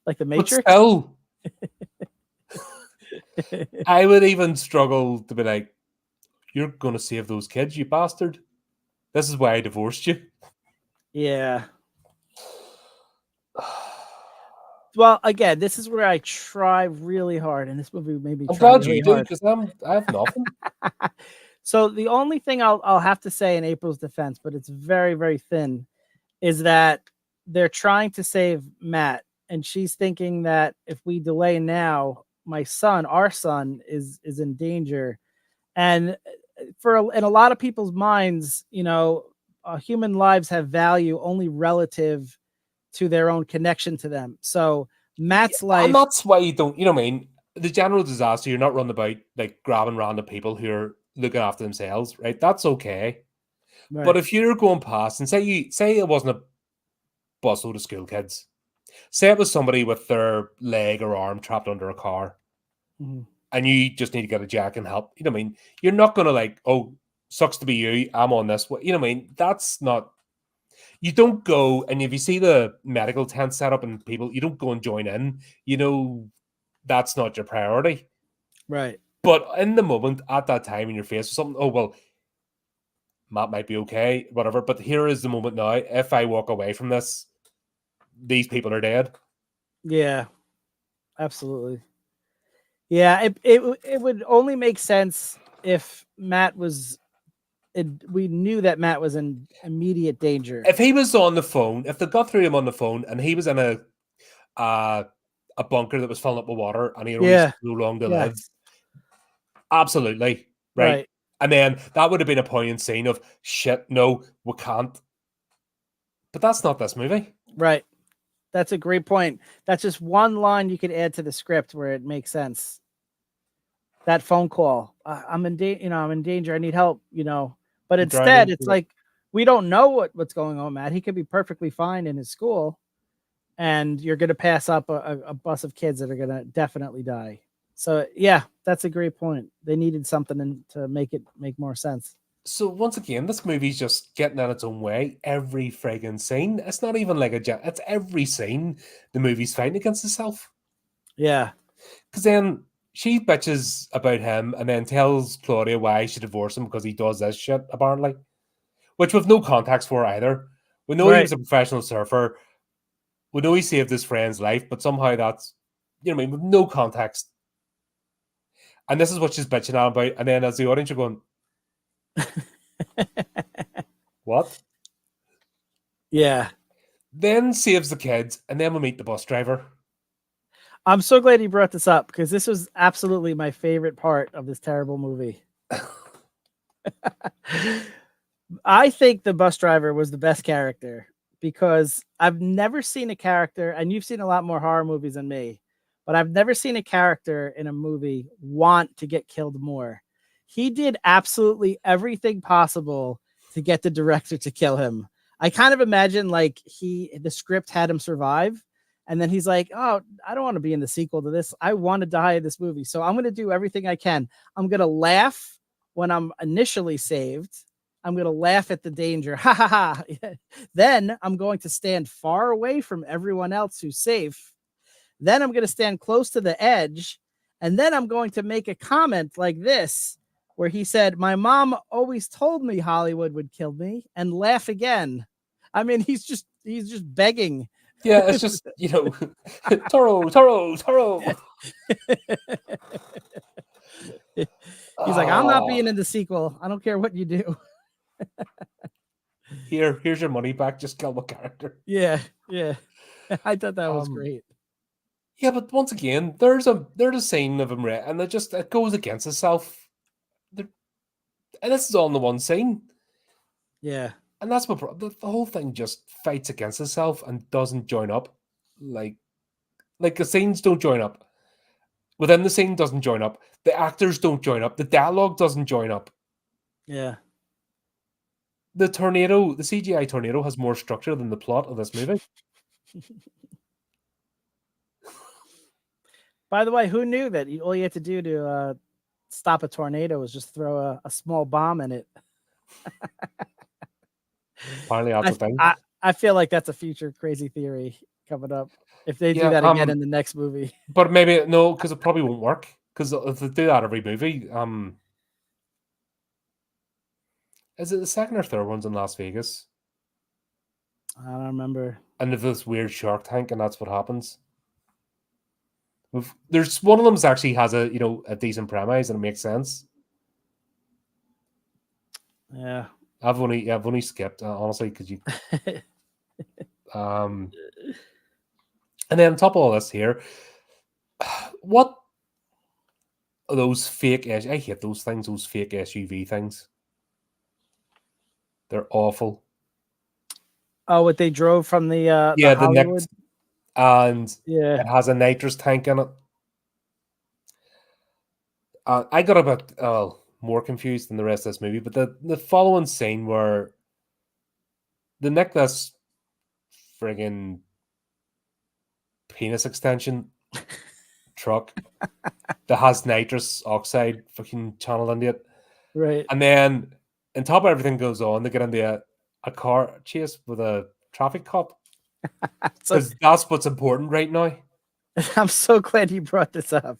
Like the Matrix. Still, I would even struggle to be like, "You're going to save those kids, you bastard. This is why I divorced you." Yeah. Well, again, this is where I try really hard, and this movie maybe. I'm glad you do, because I have nothing. So the only thing I'll have to say in April's defense, but it's very, very thin, is that they're trying to save Matt, and she's thinking that if we delay now, our son is in danger. And in a lot of people's minds, human lives have value only relative to their own connection to them. So Matt's life, and that's why you don't, what I mean? The general disaster, you're not running about like grabbing random people who are looking after themselves, right? That's okay. right. But if you're going past and say it wasn't a busload of school kids, say it was somebody with their leg or arm trapped under a car, and you just need to get a jack and help, you know what I mean? You're not going to like, oh, sucks to be you, I'm on this. You know what I mean? That's not, you don't go, and if you see the medical tent set up and people, you don't go and join in, that's not your priority. Right. But in the moment, at that time, in your face or something, oh, well, Matt might be okay, whatever. But here is the moment now. If I walk away from this, these people are dead. Yeah, absolutely. Yeah, it would only make sense if Matt was. We knew that Matt was in immediate danger. If he was on the phone, if they got through him on the phone, and he was in a bunker that was filling up with water, and he had only so long to live, absolutely right. And then that would have been a poignant scene of shit. No, we can't. But that's not this movie, right? That's a great point. That's just one line you could add to the script where it makes sense. That phone call, I'm in danger. I'm in danger. I need help. But instead, it's like we don't know what's going on, Matt. He could be perfectly fine in his school, and you're going to pass up a bus of kids that are going to definitely die. So yeah, that's a great point. They needed something to make more sense. So once again, this movie's just getting in its own way. Every friggin' scene. It's not even like it's every scene the movie's fighting against itself. Yeah. Because then she bitches about him and then tells Claudia why she divorced him because he does this shit, apparently. Which we've no context for either. We know he was a professional surfer. We know he saved his friend's life, but somehow that's, with no context. And this is what she's bitching out about. And then as the audience, you're going, what? Yeah. Then saves the kids, and then we meet the bus driver. I'm so glad you brought this up because this was absolutely my favorite part of this terrible movie. I think the bus driver was the best character because I've never seen a character, and you've seen a lot more horror movies than me, but I've never seen a character in a movie want to get killed more. He did absolutely everything possible to get the director to kill him. I kind of imagine like the script had him survive. And then he's like, oh, I don't want to be in the sequel to this. I want to die in this movie. So I'm going to do everything I can. I'm going to laugh when I'm initially saved. I'm going to laugh at the danger. Ha ha ha. Then I'm going to stand far away from everyone else who's safe. Then I'm going to stand close to the edge. And then I'm going to make a comment like this, where he said, my mom always told me Hollywood would kill me, and laugh again. I mean, he's just begging. Yeah, it's just, Toro. He's like, I'm not being in the sequel. I don't care what you do. Here's your money back. Just kill my character. Yeah. I thought that was great. Yeah, but once again, there's a scene of him, and it goes against itself. And this is all in the one scene. Yeah. And that's what the whole thing just fights against itself and doesn't join up. Like the scenes don't join up. Within the scene doesn't join up. The actors don't join up. The dialogue doesn't join up. Yeah. The CGI tornado has more structure than the plot of this movie. By the way, who knew that all you had to do to stop a tornado was just throw a small bomb in it? Apparently that's a thing. I feel like that's a future crazy theory coming up if they do that again in the next movie. But maybe no, because it probably won't work. Because if they do that every movie, is it the second or third one's in Las Vegas? I don't remember. And there's this weird shark tank, and that's what happens. There's one of them actually has a decent premise, and it makes sense. Yeah. I've only skipped honestly because you and then on top of all this here, what are those fake? I hate those things. Those fake SUV things. They're awful. Oh, what they drove from the Yeah, the Hollywood. next and Yeah. it has a nitrous tank in it. I got a bit more confused than the rest of this movie, but the following scene where the nick this friggin' penis extension truck that has nitrous oxide fucking channeled into it, Right. and then on top of everything goes on, they get into a car chase with a traffic cop So because that's what's important right now. I'm so glad you brought this up.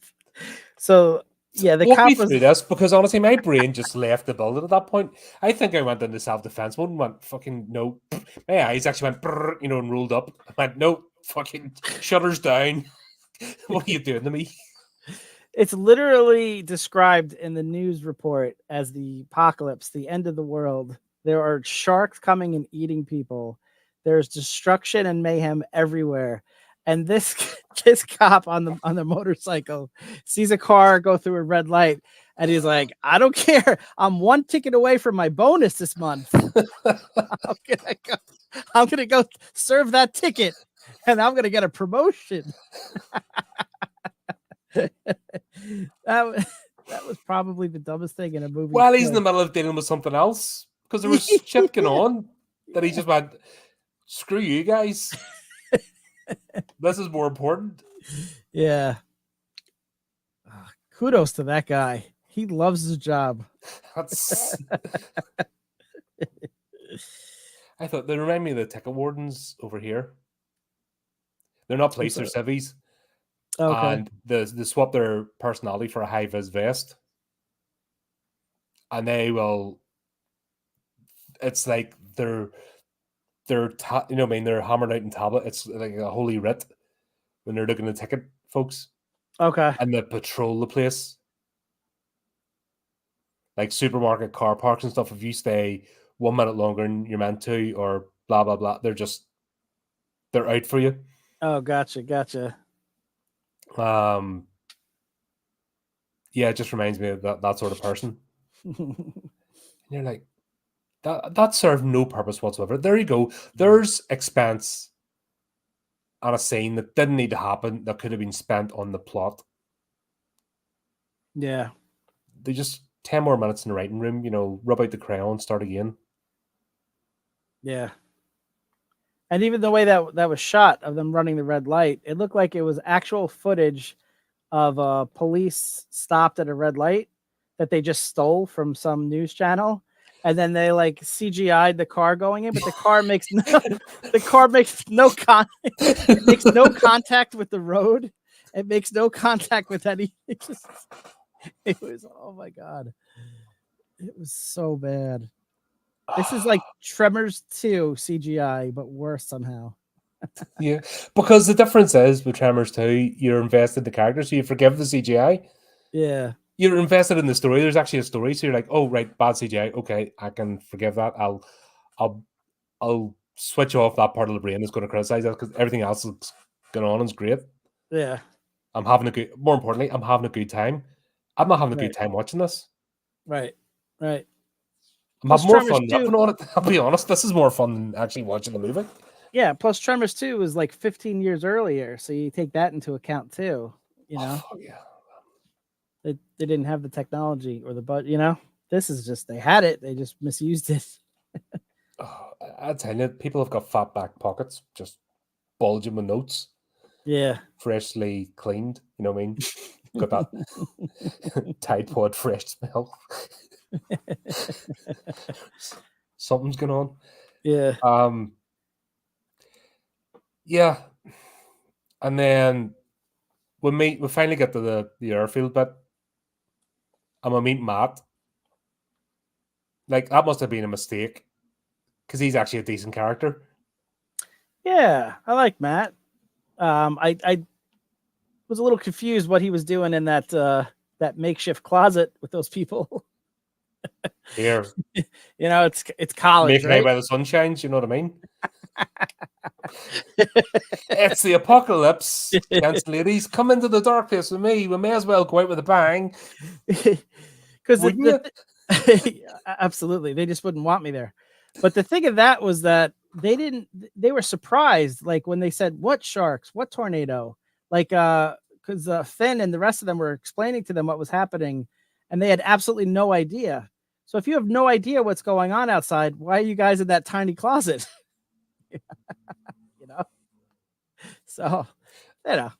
So yeah, the Walk me cop was through this because honestly, my brain just left the building at that point. I think I went into self-defense mode and went fucking no. My eyes actually went brrr, and rolled up. I went no, fucking shutters down. What are you doing to me? it's literally described in the news report as the apocalypse, the end of the world. There are sharks coming and eating people. There's destruction and mayhem everywhere. And this this cop on the motorcycle sees a car go through a red light, and he's like, "I don't care. I'm one ticket away from my bonus this month. I'm gonna go serve that ticket, and I'm gonna get a promotion." That was probably the dumbest thing in a movie. Well, he's in the middle of dealing with something else because there was shit going on that he just went, "Screw you guys. This is more important." Yeah. Kudos to that guy. He loves his job. That's. I thought they remind me of the ticket wardens over here. They're not police; they're civvies. Okay. And they swap their personality for a high vis vest, and they will. It's like they're they're hammered out in tablet. It's like a holy writ when they're looking at ticket folks, Okay. and they patrol the place like supermarket car parks and stuff. If you stay 1 minute longer than you're meant to, or blah blah blah, they're out for you. Oh, gotcha. Yeah, it just reminds me of that sort of person. And you're like, that served no purpose whatsoever. There you go. There's expense on a scene that didn't need to happen that could have been spent on the plot. Yeah. They just 10 more minutes in the writing room, rub out the crayon, start again. Yeah. And even the way that was shot of them running the red light, it looked like it was actual footage of police stopped at a red light that they just stole from some news channel, and then they like CGI'd the car going in, but the car makes no contact with the road. It makes no contact with anything. It was, oh my god, it was so bad. This is like Tremors 2 CGI, but worse somehow. Yeah, because the difference is with Tremors 2, you're invested in the character, so you forgive the CGI. Yeah. You're invested in the story. There's actually a story, so you're like, oh right, bad CGI. Okay, I can forgive that. I'll switch off that part of the brain that's going to criticize that because everything else that's going on is great. Yeah. More importantly, I'm having a good time. I'm not having a good time watching this. Right. I'm having more fun ripping on it. I'll be honest, this is more fun than actually watching the movie. Yeah, plus Tremors 2 was like 15 years earlier, so you take that into account too. Yeah. They didn't have the technology or the budget. This is just, they had it, they just misused it. I tell you, people have got fat back pockets, just bulging with notes. Yeah, freshly cleaned. You know what I mean? Got that Tide Pod fresh smell. Something's going on. Yeah. Yeah. And then we finally get to the airfield bit. And we meet Matt. Like, that must have been a mistake. Because he's actually a decent character. Yeah, I like Matt. I was a little confused what he was doing in that makeshift closet with those people. Here, It's college, make hay right? while the sun shines. You know what I mean? It's the apocalypse. Gents and ladies, come into the dark place with me. We may as well go out with a bang. Because Wouldn't absolutely, they just wouldn't want me there. But the thing of that was that they were surprised, like when they said, "What sharks? What tornado?" Like, because Finn and the rest of them were explaining to them what was happening, and they had absolutely no idea. So if you have no idea what's going on outside, why are you guys in that tiny closet? you know. So, Yeah,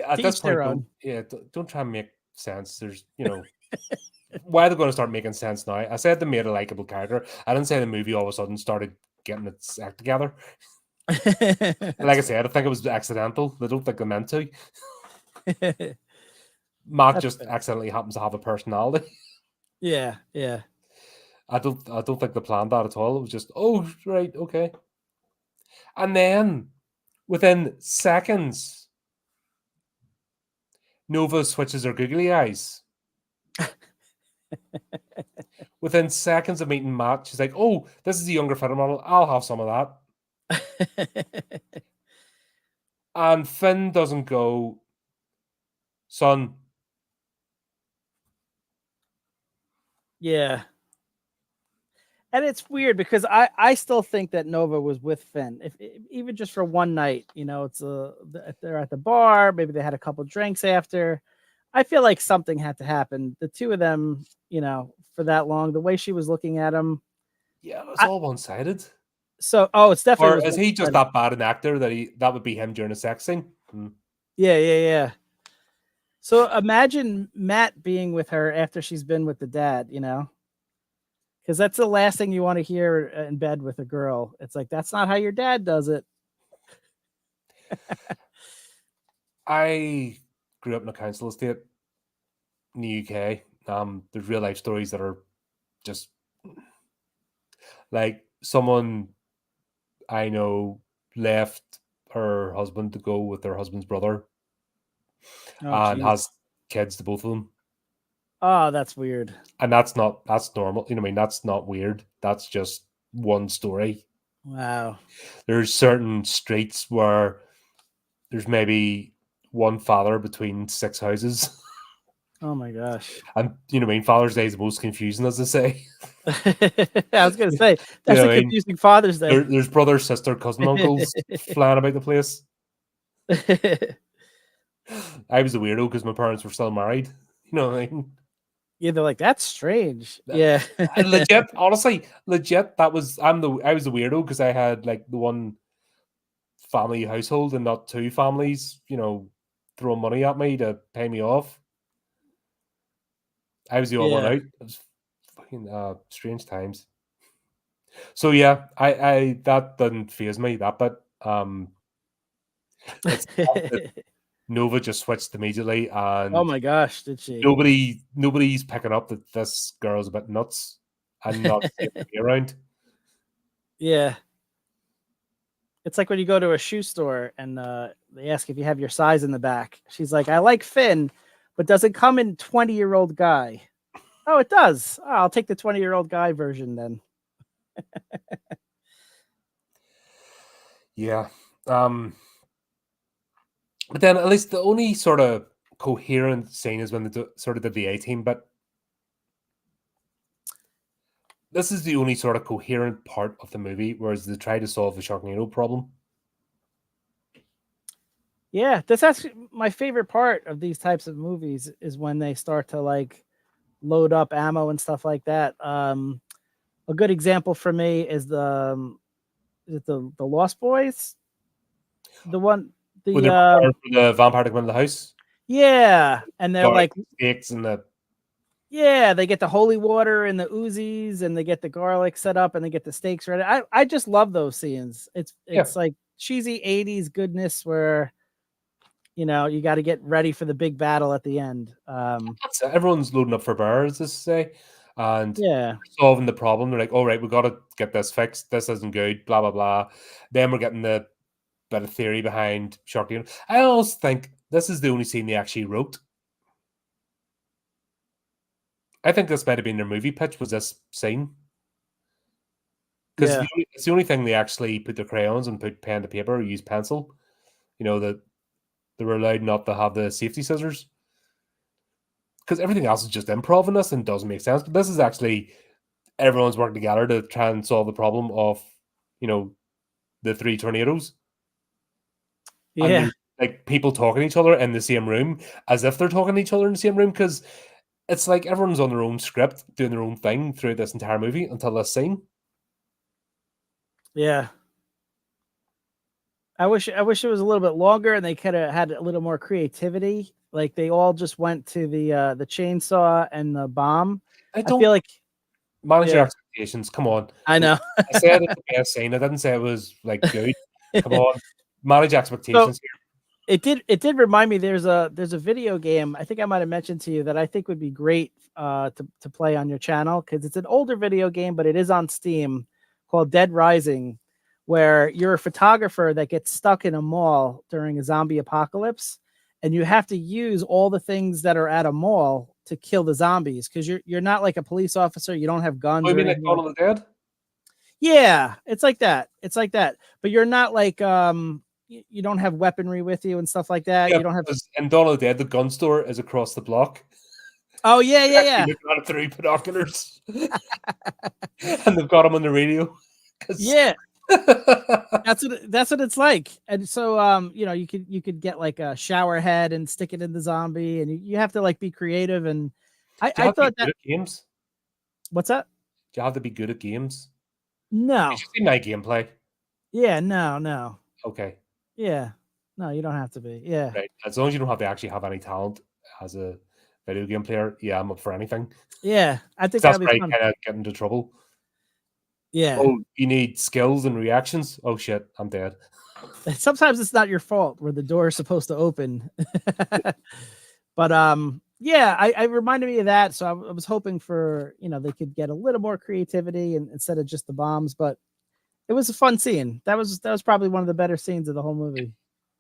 at to this each their point, own. don't try and make sense. There's, why they're going to start making sense now. I said they made a likable character. I didn't say the movie all of a sudden started getting its act together. Like I said, I think it was accidental. I don't think they meant to. Matt That's just fair. accidentally happens to have a personality. Yeah. I don't think they planned that at all. It was just, oh right, okay. And then within seconds, Nova switches her googly eyes. Within seconds of meeting Matt, she's like, oh, this is the younger fitter model. I'll have some of that. And Finn doesn't go, son. Yeah. And it's weird because I still think that Nova was with Finn, if even just for one night. It's they're at the bar, maybe they had a couple drinks after. I feel like something had to happen. The two of them, for that long, the way she was looking at him. Yeah, it was all one-sided. So, it's definitely. Or is he just that bad an actor that would be him during a sex scene? Yeah. So imagine Matt being with her after she's been with the dad, because that's the last thing you want to hear in bed with a girl. It's like, that's not how your dad does it. I grew up in a council estate in the UK. There's real life stories that are just like someone I know left her husband to go with her husband's brother and has kids to both of them. Oh, that's weird. And that's normal. You know what I mean? That's not weird. That's just one story. Wow. There's certain streets where there's maybe one father between 6 houses. Oh my gosh. And you know what I mean? Father's Day is the most confusing, as they say. I was gonna say that's a confusing Father's Day. There's brother, sister, cousin, uncles flying about the place. I was a weirdo because my parents were still married. You know what I mean? Yeah, they're like, that's strange. Yeah. Legit, honestly, legit. I was the weirdo because I had like the one family household and not two families, throwing money at me to pay me off. I was the odd one out. It was fucking strange times. So yeah, I that doesn't faze me that bit. Nova just switched immediately, and oh my gosh, did she? Nobody's picking up that this girl's a bit nuts and not safe to be around. Yeah. It's like when you go to a shoe store and they ask if you have your size in the back. She's like, I like Finn, but does it come in 20-year-old guy? Oh, it does. Oh, I'll take the 20-year-old guy version then. Yeah. But then at least the only sort of coherent scene is when they sort of did the A-Team, but this is the only sort of coherent part of the movie, whereas they try to solve the Sharknado problem. Yeah, that's actually my favorite part of these types of movies is when they start to like load up ammo and stuff like that. A good example for me is the Lost Boys, the one the vampire to come into the house. Yeah, and they're like steaks and the they get the holy water and the Uzis and they get the garlic set up and they get the steaks ready. I just love those scenes. It's like cheesy 80s goodness where you got to get ready for the big battle at the end. Everyone's loading up for bears, to say, and solving the problem. They're like, all right, we got to get this fixed. This isn't good. Blah blah blah. Then we're getting the bit of theory behind Sharknado. I almost think this is the only scene they actually wrote. I think this might have been their movie pitch, was this scene. Because Yeah. it's the only thing they actually put their crayons and put pen to paper or use pencil. You know, that they were allowed not to have the safety scissors. Because everything else is just improv in this and doesn't make sense. But this is actually everyone's working together to try and solve the problem of, you know, the 3 tornadoes. And Yeah. there's, like, people talking to each other in the same room as if they're talking to each other in the same room, because it's like everyone's on their own script, doing their own thing through this entire movie until this scene. Yeah. I wish it was a little bit longer and they could have had a little more creativity. Like they all just went to the chainsaw and the bomb. I feel like manage your expectations. Come on. I know. I said it's the best scene. I didn't say it was like good. Come on. Manage expectations here. It did remind me there's a video game I think I might have mentioned to you that I think would be great to play on your channel, because it's an older video game, but it is on Steam, called Dead Rising, where you're a photographer that gets stuck in a mall during a zombie apocalypse, and you have to use all the things that are at a mall to kill the zombies, because you're not like a police officer, you don't have guns. Oh, you mean like Colin and Dead? Yeah, it's like that. It's like that. But you're not like you don't have weaponry with you and stuff like that. Yeah, you don't have. In Dawn of the Dead, the gun store is across the block. Oh yeah. They've got it through binoculars, and they've got them on the radio. Yeah, that's what it's like. And so you know, you could get like a shower head and stick it in the zombie, and you have to like be creative. And I thought that games. What's that? Do you have to be good at games? No. Did you see my gameplay? Yeah, no. Okay. Yeah. No, you don't have to be. Yeah. Right. As long as you don't have to actually have any talent as a video game player, yeah, I'm up for anything. Yeah, I think that's that'll be right. Kind of get into trouble. Yeah. Oh, you need skills and reactions. Oh shit, I'm dead. Sometimes it's not your fault where the door is supposed to open. But yeah, I reminded me of that. So I was hoping for, you know, they could get a little more creativity and instead of just the bombs, but it was a fun scene. That was probably one of the better scenes of the whole movie.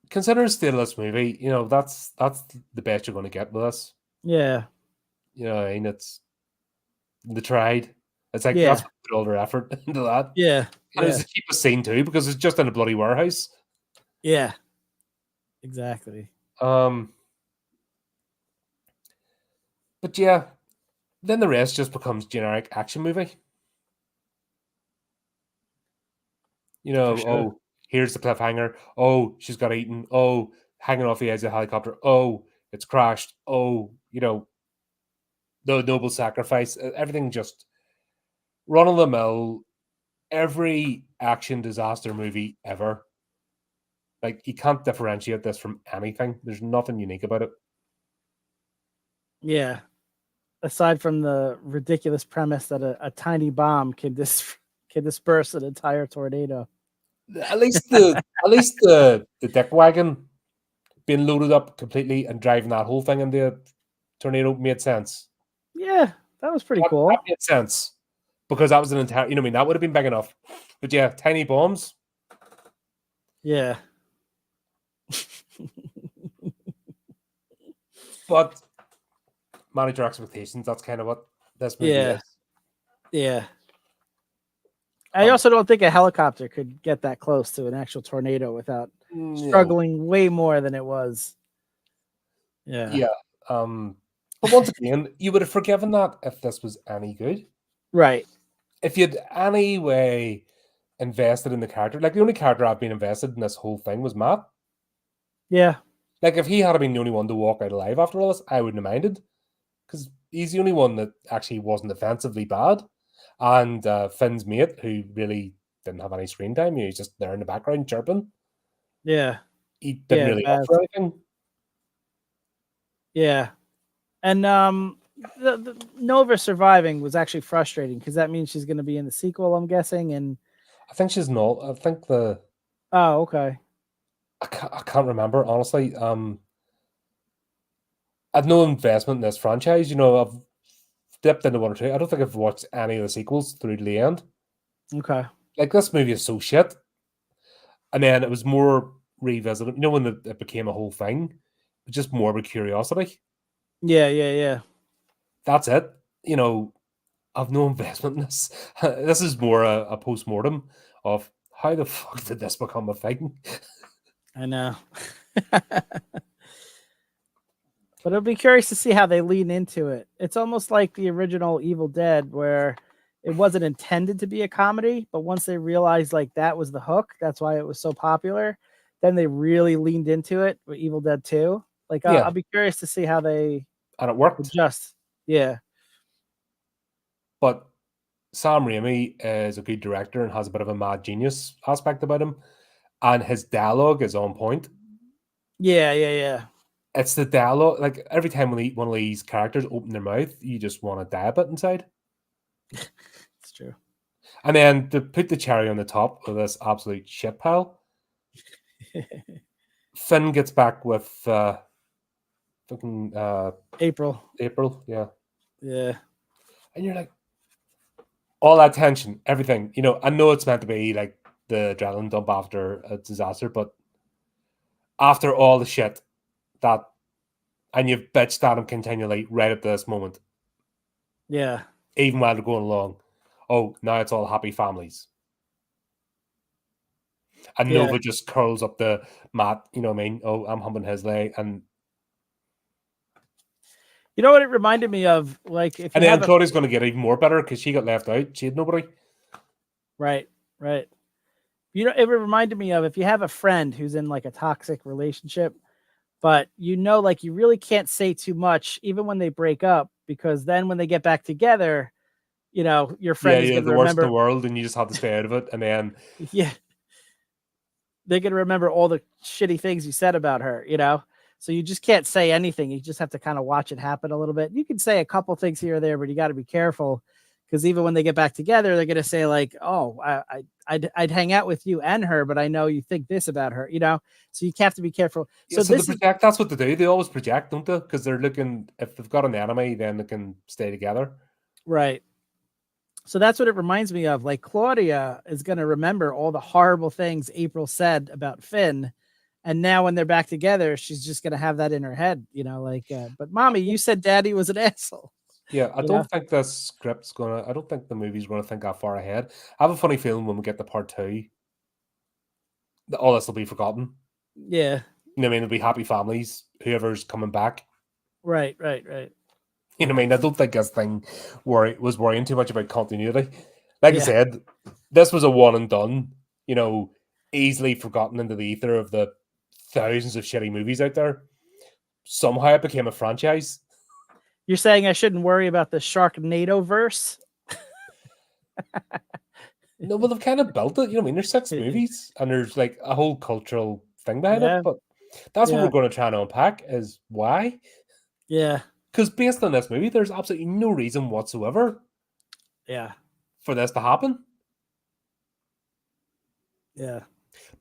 Considering state of this movie, you know, that's the best you're going to get with us. Yeah. You know, I mean, it's the tried. It's like Yeah. that's what put all their effort into that. Yeah. And it's the cheapest scene too, because it's just in a bloody warehouse. Yeah. Exactly. But yeah, then the rest just becomes generic action movie. You know, For sure. oh, here's the cliffhanger. Oh, she's got eaten. Oh, hanging off the edge of the helicopter. Oh, it's crashed. Oh, you know, the noble sacrifice. Everything just run of the mill. Every action disaster movie ever. Like, you can't differentiate this from anything. There's nothing unique about it. Yeah. Aside from the ridiculous premise that a tiny bomb can disperse an entire tornado. At least the dick wagon being loaded up completely and driving that whole thing into a tornado made sense. Yeah, that was pretty cool. That made sense. Because that was an entire, you know what I mean? That would have been big enough. But yeah, tiny bombs. Yeah. But manage your expectations. That's kind of what this movie is. Yeah. I also don't think a helicopter could get that close to an actual tornado without struggling way more than it was. Yeah. Yeah. But once again, you would have forgiven that if this was any good. Right. If you'd any way invested in the character, like the only character I've been invested in this whole thing was Matt. Yeah. Like if he had been the only one to walk out alive after all this, I wouldn't have minded. Because he's the only one that actually wasn't offensively bad. And Finn's mate, who really didn't have any screen time, he was just there in the background chirping. Yeah. He didn't really offer anything. Yeah. And the Nova surviving was actually frustrating because that means she's going to be in the sequel, I'm guessing. And I think she's not. I think the. Oh, okay. I can't remember, honestly. I've no investment in this franchise. You know, I've dipped into one or two. I don't think I've watched any of the sequels through to the end. Okay. Like, this movie is so shit. And then it was more revisited. You know, when it became a whole thing, just more with curiosity. Yeah. That's it. I've no investment in this. This is more a post-mortem of how the fuck did this become a thing? I know. But I'll be curious to see how they lean into it. It's almost like the original Evil Dead, where it wasn't intended to be a comedy, but once they realized like that was the hook, that's why it was so popular. Then they really leaned into it with Evil Dead 2. Like, Yeah. I'll be curious to see how they And it worked. adjust. Yeah. But Sam Raimi is a good director and has a bit of a mad genius aspect about him. And his dialogue is on point. Yeah. It's the dialogue. Like, every time one of these characters open their mouth, you just want to die a bit inside. It's true. And then to put the cherry on the top of this absolute shit pile, Finn gets back with fucking April. yeah. Yeah. And you're like, all that tension, everything. I know it's meant to be like the adrenaline dump after a disaster, but after all the shit and you've bitched at him continually right at this moment. Yeah. Even while they're going along. Oh, now it's all happy families. And Yeah. Nova just curls up the mat, you know what I mean? Oh, I'm humping his leg. And you know what it reminded me of? Like, if and you then have Claudia's going to get even more better because she got left out. She had nobody. Right. It reminded me of if you have a friend who's in like a toxic relationship, but like you really can't say too much even when they break up, because then when they get back together, your friend is going to the worst in remember the world, and you just have to stay out of it. And then they're going to remember all the shitty things you said about her, so you just can't say anything. You just have to kind of watch it happen a little bit. You can say a couple things here or there, but you got to be careful, because even when they get back together, they're going to say like, oh, I'd hang out with you and her, but I know you think this about her, so you have to be careful. So they project. That's what they do. They always project, don't they? Because they're looking, if they've got an enemy, then they can stay together. Right. So that's what it reminds me of. Like, Claudia is going to remember all the horrible things April said about Finn. And now when they're back together, she's just going to have that in her head, but mommy, you said daddy was an asshole. Yeah, I don't think this script's I don't think the movie's going to think that far ahead. I have a funny feeling when we get to part 2, all this will be forgotten. Yeah. It'll be happy families, whoever's coming back. Right. I don't think this thing was worrying too much about continuity. Like I said, this was a one and done, easily forgotten into the ether of the thousands of shitty movies out there. Somehow it became a franchise. You're saying I shouldn't worry about the Sharknado verse? No, well, they've kind of built it. There's 6 movies and there's like a whole cultural thing behind it. But that's what we're going to try and unpack is why. Yeah. Because based on this movie, there's absolutely no reason whatsoever for this to happen. Yeah.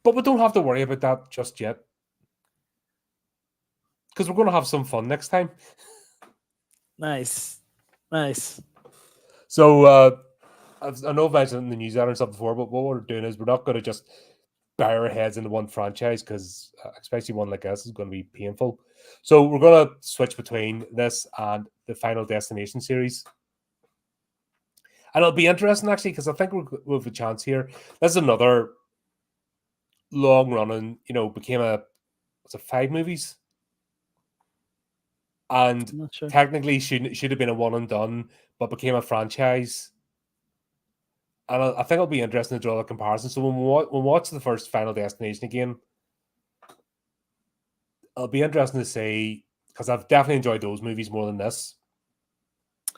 But we don't have to worry about that just yet. Because we're going to have some fun next time. Nice. So, I know I've mentioned in the newsletter and stuff before, but what we're doing is we're not going to just bury our heads into one franchise, because especially one like this is going to be painful. So we're going to switch between this and the Final Destination series. And it'll be interesting, actually, because I think we'll have a chance here. This is another long-running, became was it 5 movies? And technically should have been a one and done, but became a franchise. And I think it'll be interesting to draw a comparison. So when we watch the first Final Destination again, it'll be interesting to see, because I've definitely enjoyed those movies more than this.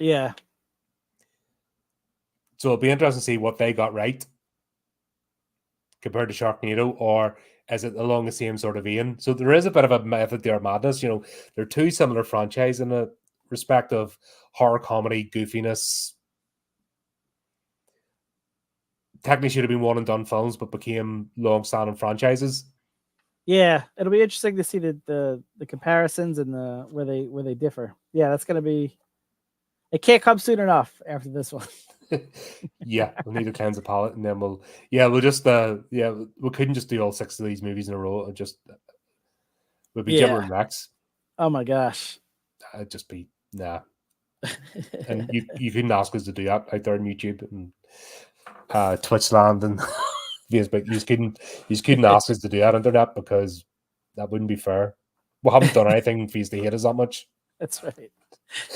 Yeah. So it'll be interesting to see what they got right compared to Sharknado, or is it along the same sort of vein? So there is a bit of a method there, madness. They're 2 similar franchises in a respect of horror comedy goofiness. Technically should have been one and done films, but became long-standing franchises. Yeah, it'll be interesting to see the comparisons and where they differ. Yeah, that's gonna be. It can't come soon enough after this one. Yeah, we'll need to cleanse the palate, and then we'll just we couldn't just do all 6 of these movies in a row. We'd be gibbering wrecks. Oh my gosh, It'd just be nah. And you couldn't ask us to do that out there on YouTube and Twitchland and Facebook. You couldn't ask us to do that on internet because that wouldn't be fair. We haven't done anything for you to hate us that much. That's right.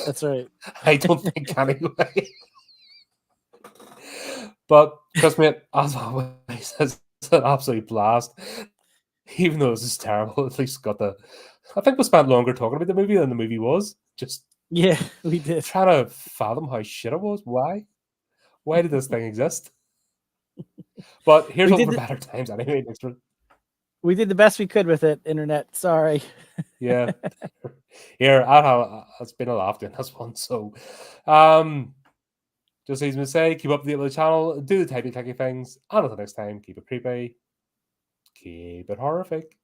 That's right. I don't think anyway. But Chris, mate, as always, it's an absolute blast. Even though this is terrible, at least got the. I think we spent longer talking about the movie than the movie was. Just Yeah, we did. trying to fathom how shit it was. Why? Why did this thing exist? But here's We all did for the- better times anyway. Next one. We did the best we could with it, internet. Sorry. Yeah. Here, it's been a laugh doing this one. So, just as we say, keep up the channel, do the typey things, and until next time, keep it creepy, keep it horrific.